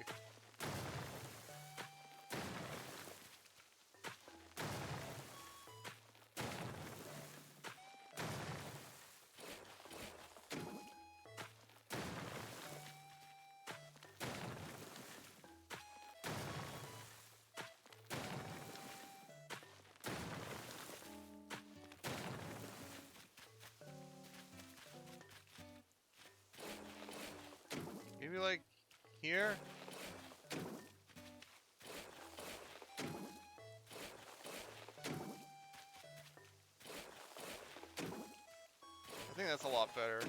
S1: Maybe like here? I think that's a lot better.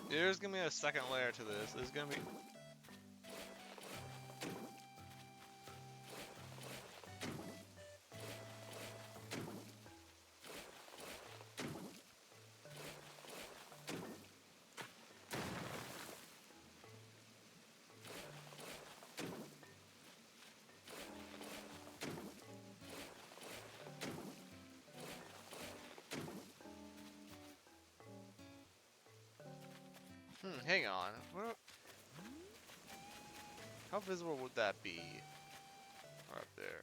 S1: There's gonna be a second layer to this. There's gonna be... hang on. How visible would that be? Or up there?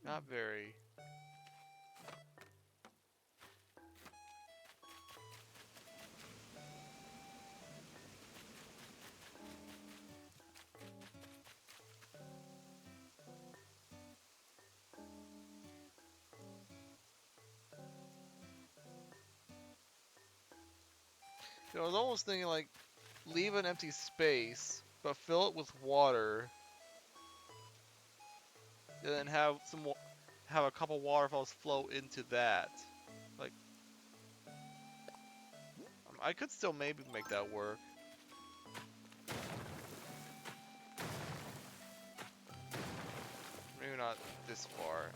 S1: Not very. I was almost thinking like, leave an empty space, but fill it with water, and then have have a couple waterfalls flow into that. Like, I could still maybe make that work. Maybe not this far.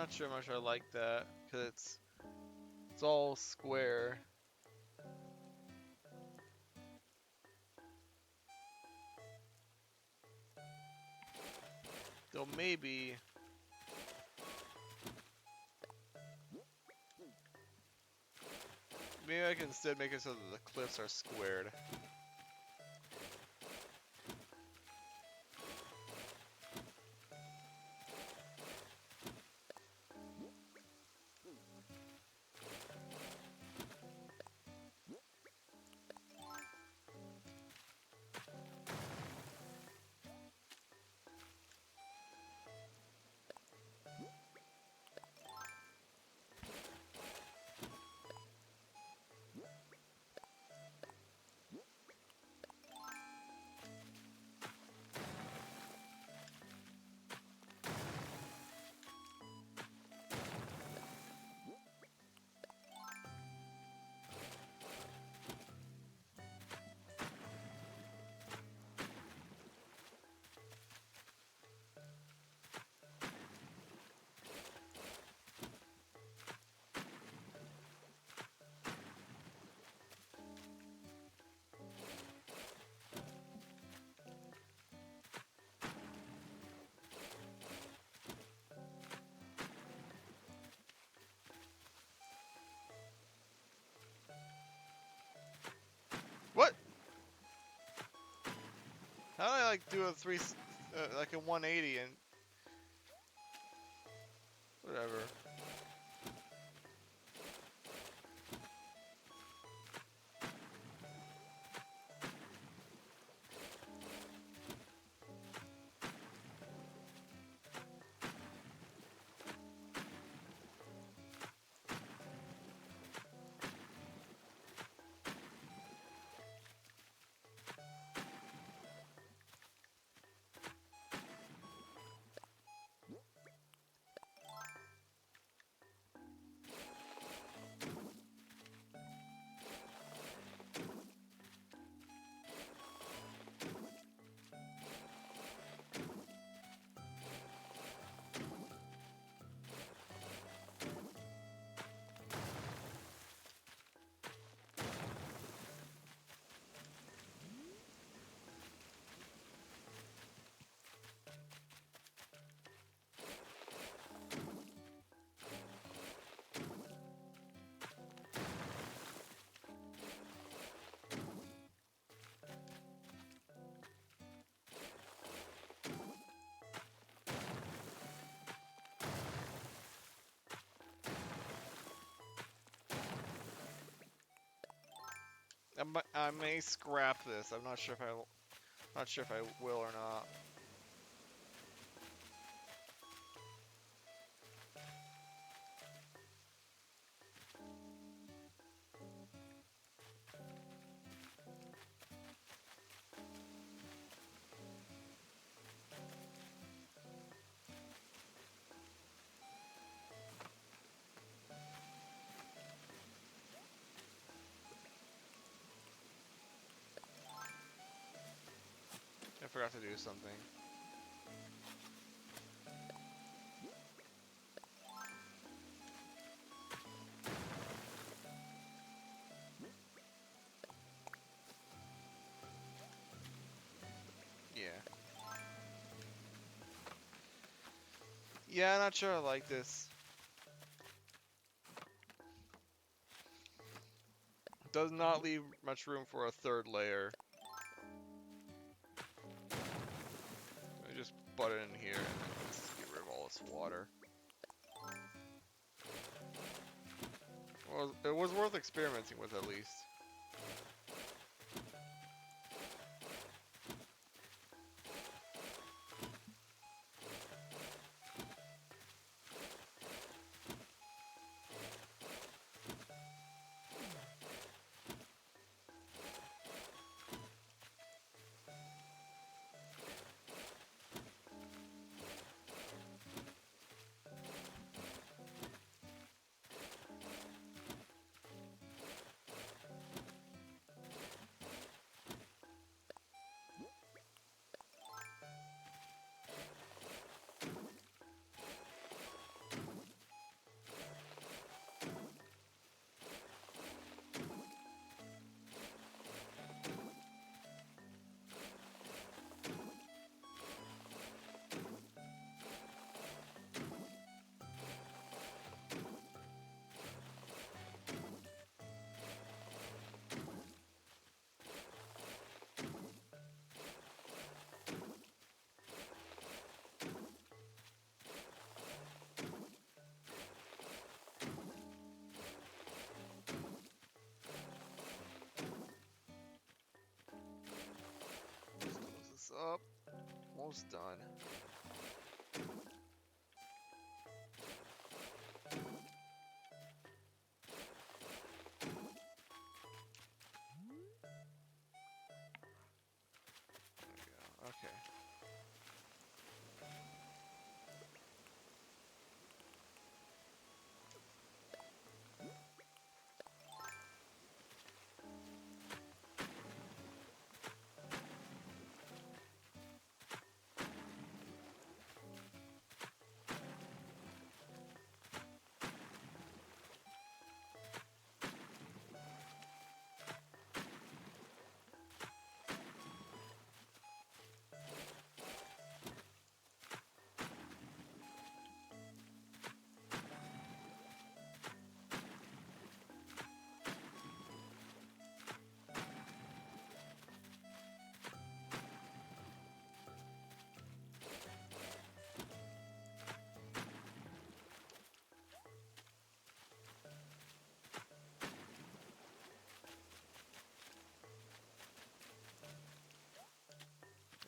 S1: not sure how much I like that, because it's all square. Though maybe I can instead make it so that the cliffs are squared. What? How do I like do a like a 180 and whatever? I may scrap this. I'm not sure if I will or not. I forgot to do something. Yeah. Yeah, I'm not sure I like this. Does not leave much room for a third layer. I just butt it in here and then just get rid of all this water. Well, it was worth experimenting with at least. almost done. Okay.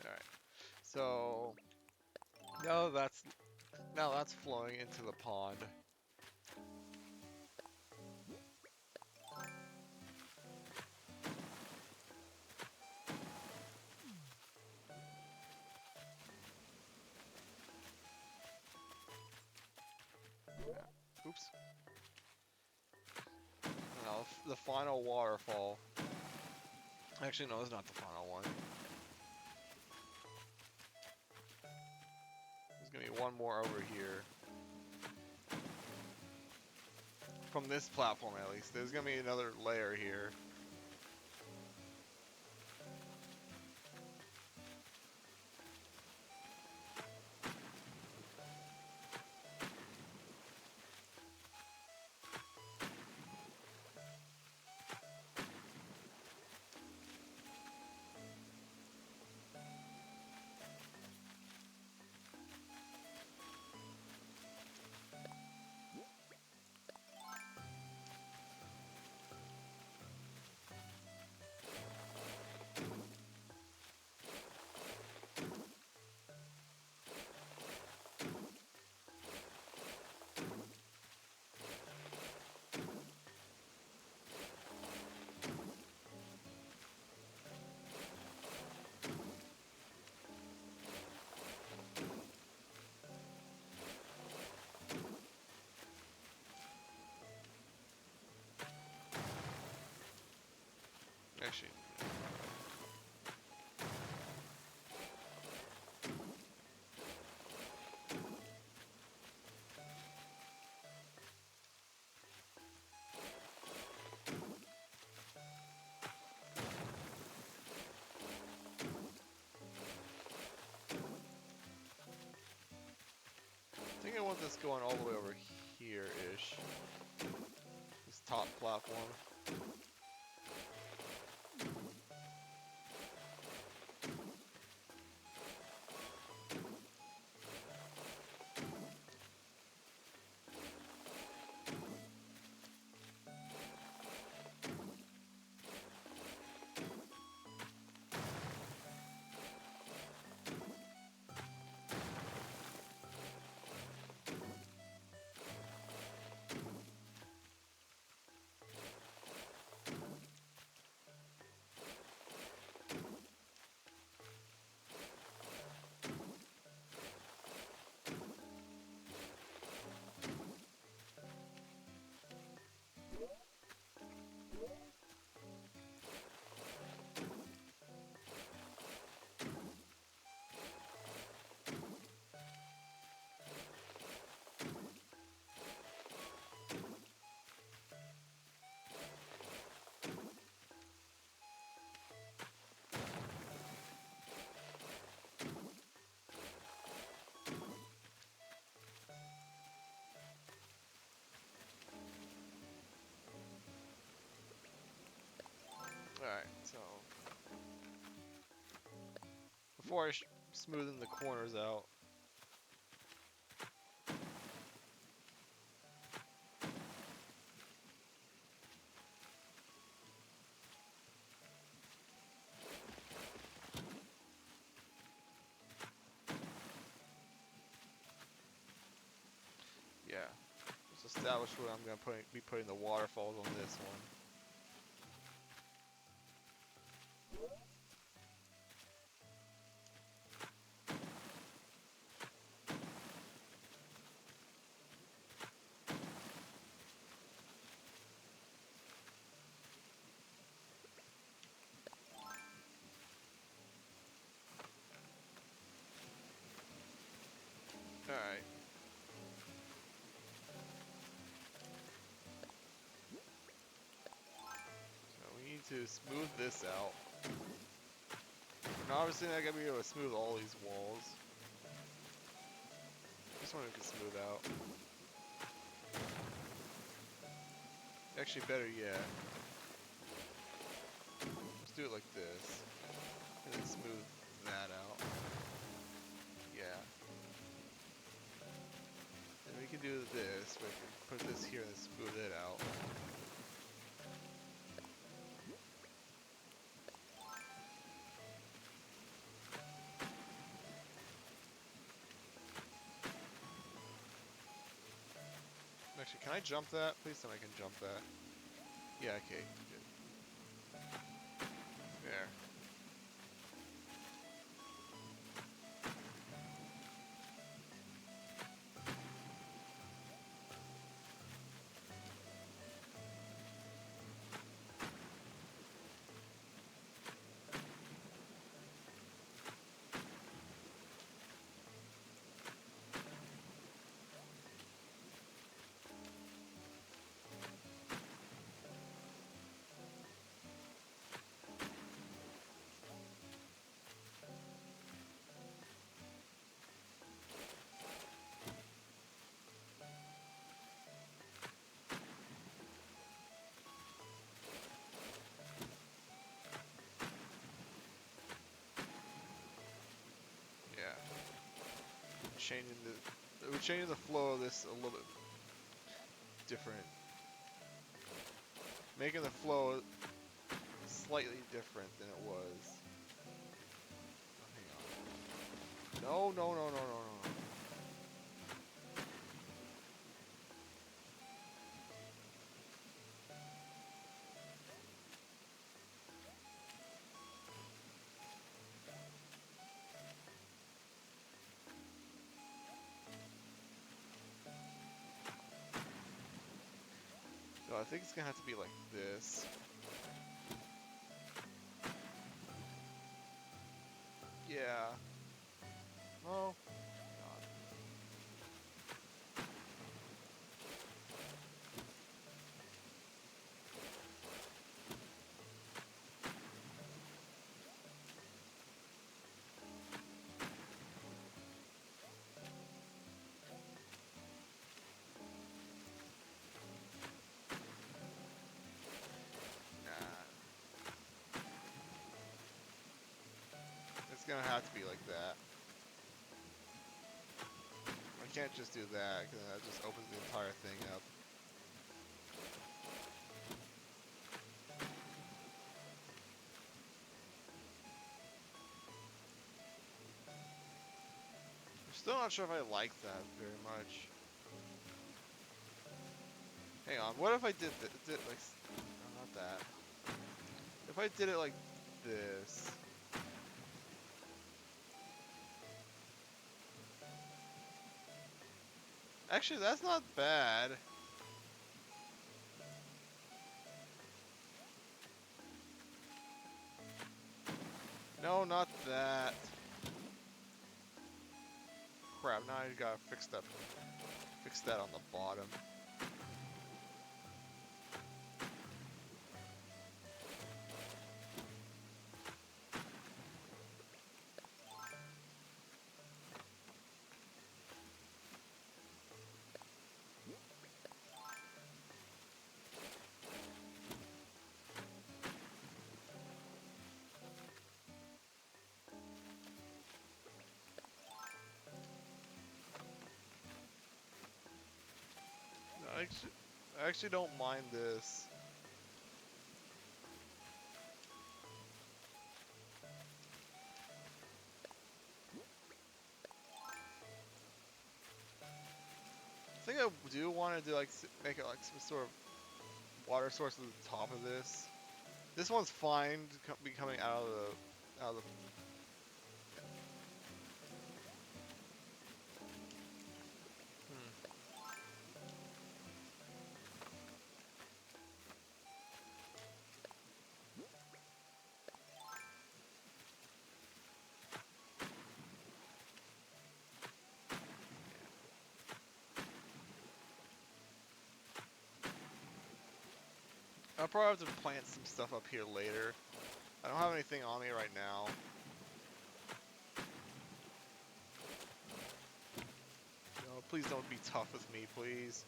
S1: Alright. So now that's flowing into the pond. Oops. Now the final waterfall. Actually, no, it's not the final one. There's gonna be one more over here. From this platform, at least. There's gonna be another layer here. Actually, I think I want this going all the way over here-ish. This top platform. Alright, so before I smoothen the corners out, establish where I'm gonna be putting the waterfalls on this one. Alright. So we need to smooth this out. And obviously I gotta be able to smooth all these walls. This one we can smooth out. Actually, better yet. Let's do it like this. And then smooth that out. Yeah. And we can do this. We can put this here and smooth it out. Actually, can I jump that? Please tell me I can jump that. Yeah, okay, good. There. We're changing the flow of this a little bit different. Making the flow slightly different than it was. Oh, hang on. No. So I think it's gonna have to be like this. Yeah. Oh. God. Nah. It's gonna have to be like that. I can't just do that, because that just opens the entire thing up. I'm still not sure if I like that very much. Hang on, what if I did like, no, not that. If I did it like this. Actually, that's not bad. No, not that. Crap, now I gotta fix that on the bottom. No, I actually don't mind this. I think I do want to do like make it like some sort of water source at the top of this. This one's fine to be coming out of the. Hmm. I'll probably have to plant some stuff up here later. I don't have anything on me right now. No, please don't be tough with me, please.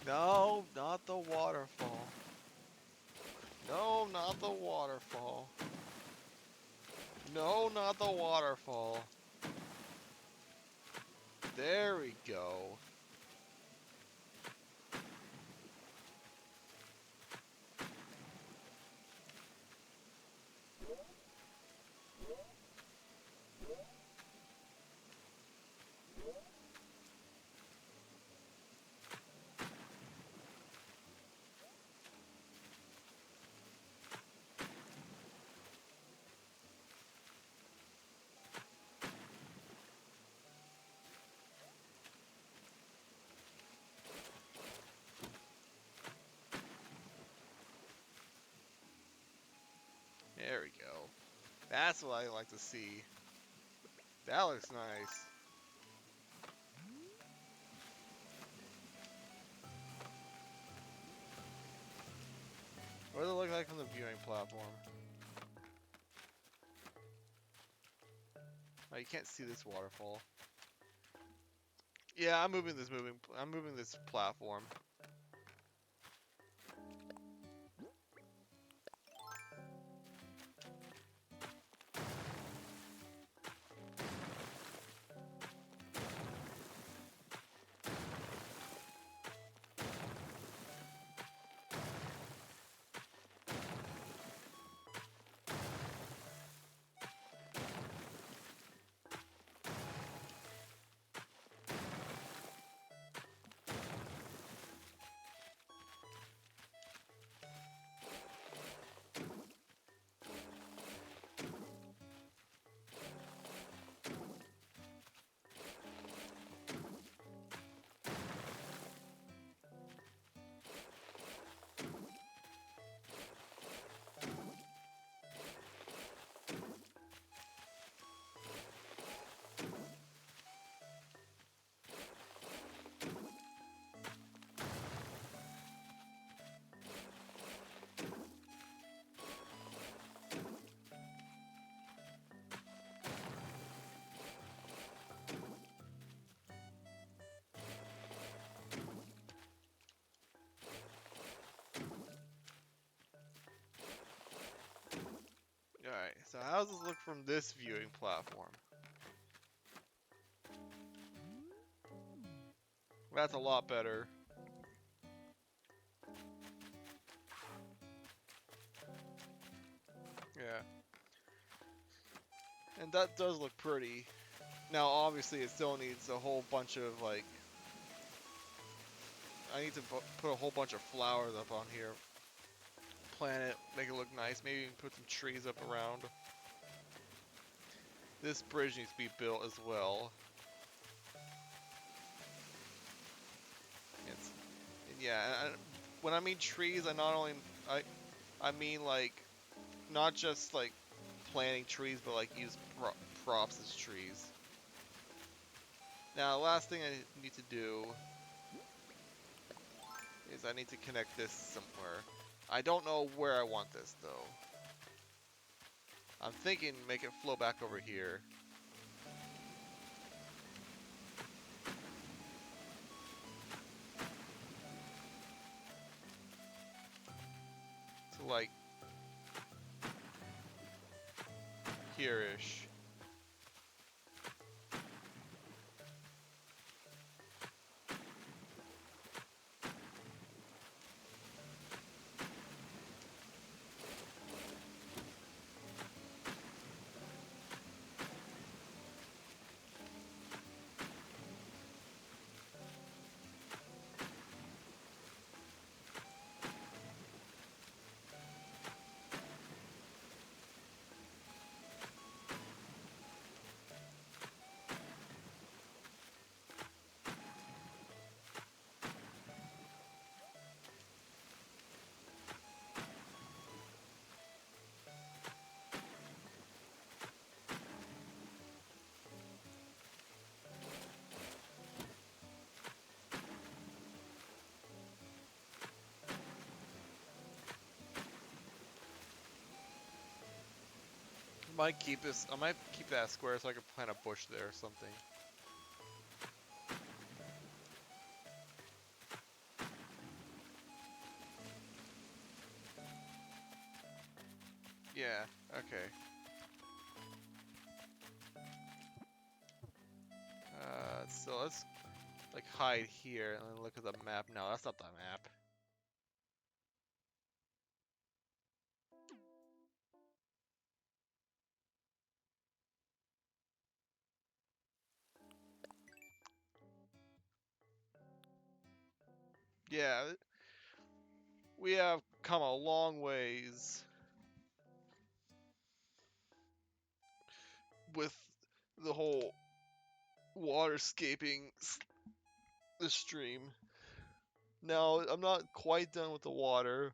S1: No, not the waterfall. No, not the waterfall. No, not the waterfall. There we go. There we go. That's what I like to see. That looks nice. What does it look like from the viewing platform? Oh, you can't see this waterfall. Yeah, I'm moving this platform. Alright, so how does this look from this viewing platform? That's a lot better. Yeah. And that does look pretty. Now, obviously, it still needs a whole bunch of, like... I need to put a whole bunch of flowers up on here. Plant it, make it look nice. Maybe even put some trees up around. This bridge needs to be built as well. And yeah, when I mean trees, I mean like not just like planting trees, but like use props as trees. Now, the last thing I need to do is I need to connect this somewhere. I don't know where I want this though. I'm thinking make it flow back over here. So like here-ish. Might keep this. I might keep that square so I can plant a bush there or something. Yeah. Okay. So let's like hide here and then look at the map. No, that's not the map. Yeah, we have come a long ways with the whole waterscaping the stream. Now, I'm not quite done with the water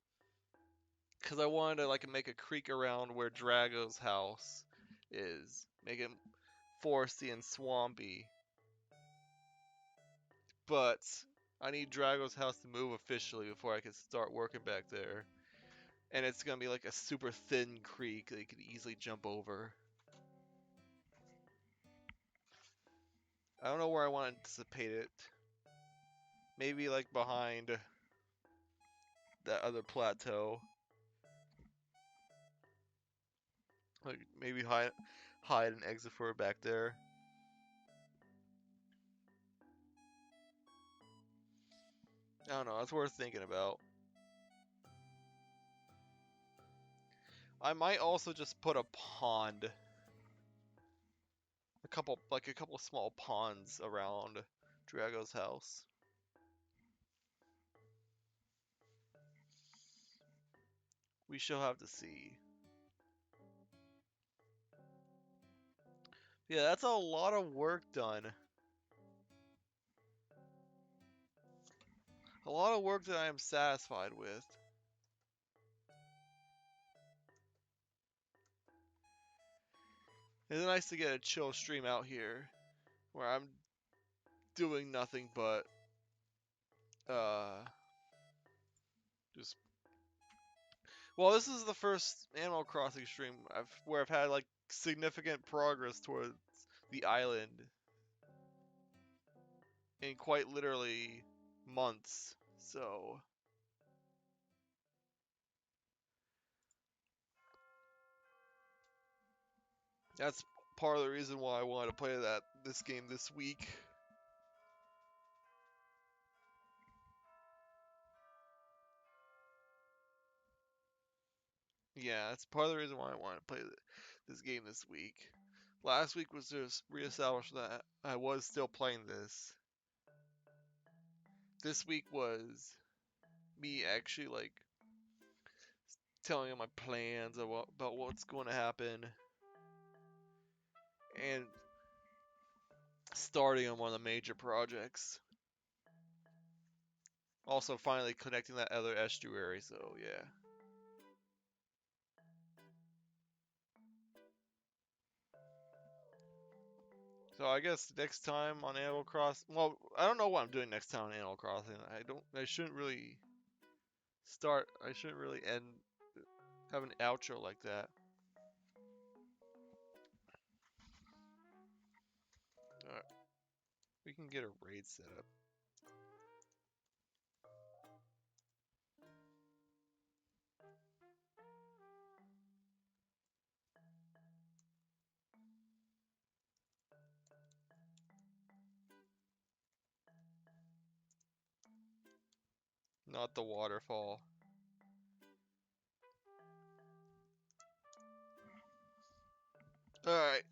S1: because I wanted to like make a creek around where Drago's house is, make it foresty and swampy. But I need Drago's house to move officially before I can start working back there. And it's gonna be like a super thin creek that you could easily jump over. I don't know where I want to anticipate it. Maybe like behind that other plateau. Like maybe hide an exit for it back there. I don't know. That's worth thinking about. I might also just put a pond, a couple small ponds around Drago's house. We shall have to see. Yeah, that's a lot of work done. A lot of work that I am satisfied with. It's nice to get a chill stream out here where I'm doing nothing but uh just well, this is the first Animal Crossing stream where I've had like significant progress towards the island in quite literally months. So that's part of the reason why I wanted to play this game this week. Yeah, that's part of the reason why I wanted to play this game this week. Last week was just reestablish that I was still playing this. This week was me actually like telling him my plans about what's going to happen and starting on one of the major projects. Also, finally connecting that other estuary, so yeah. So I guess next time on Animal Crossing, well, I don't know what I'm doing next time on Animal Crossing. I shouldn't really I shouldn't really have an outro like that. Alright, we can get a raid set up. Not the waterfall. Alright.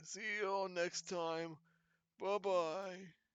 S1: See you all next time. Bye bye.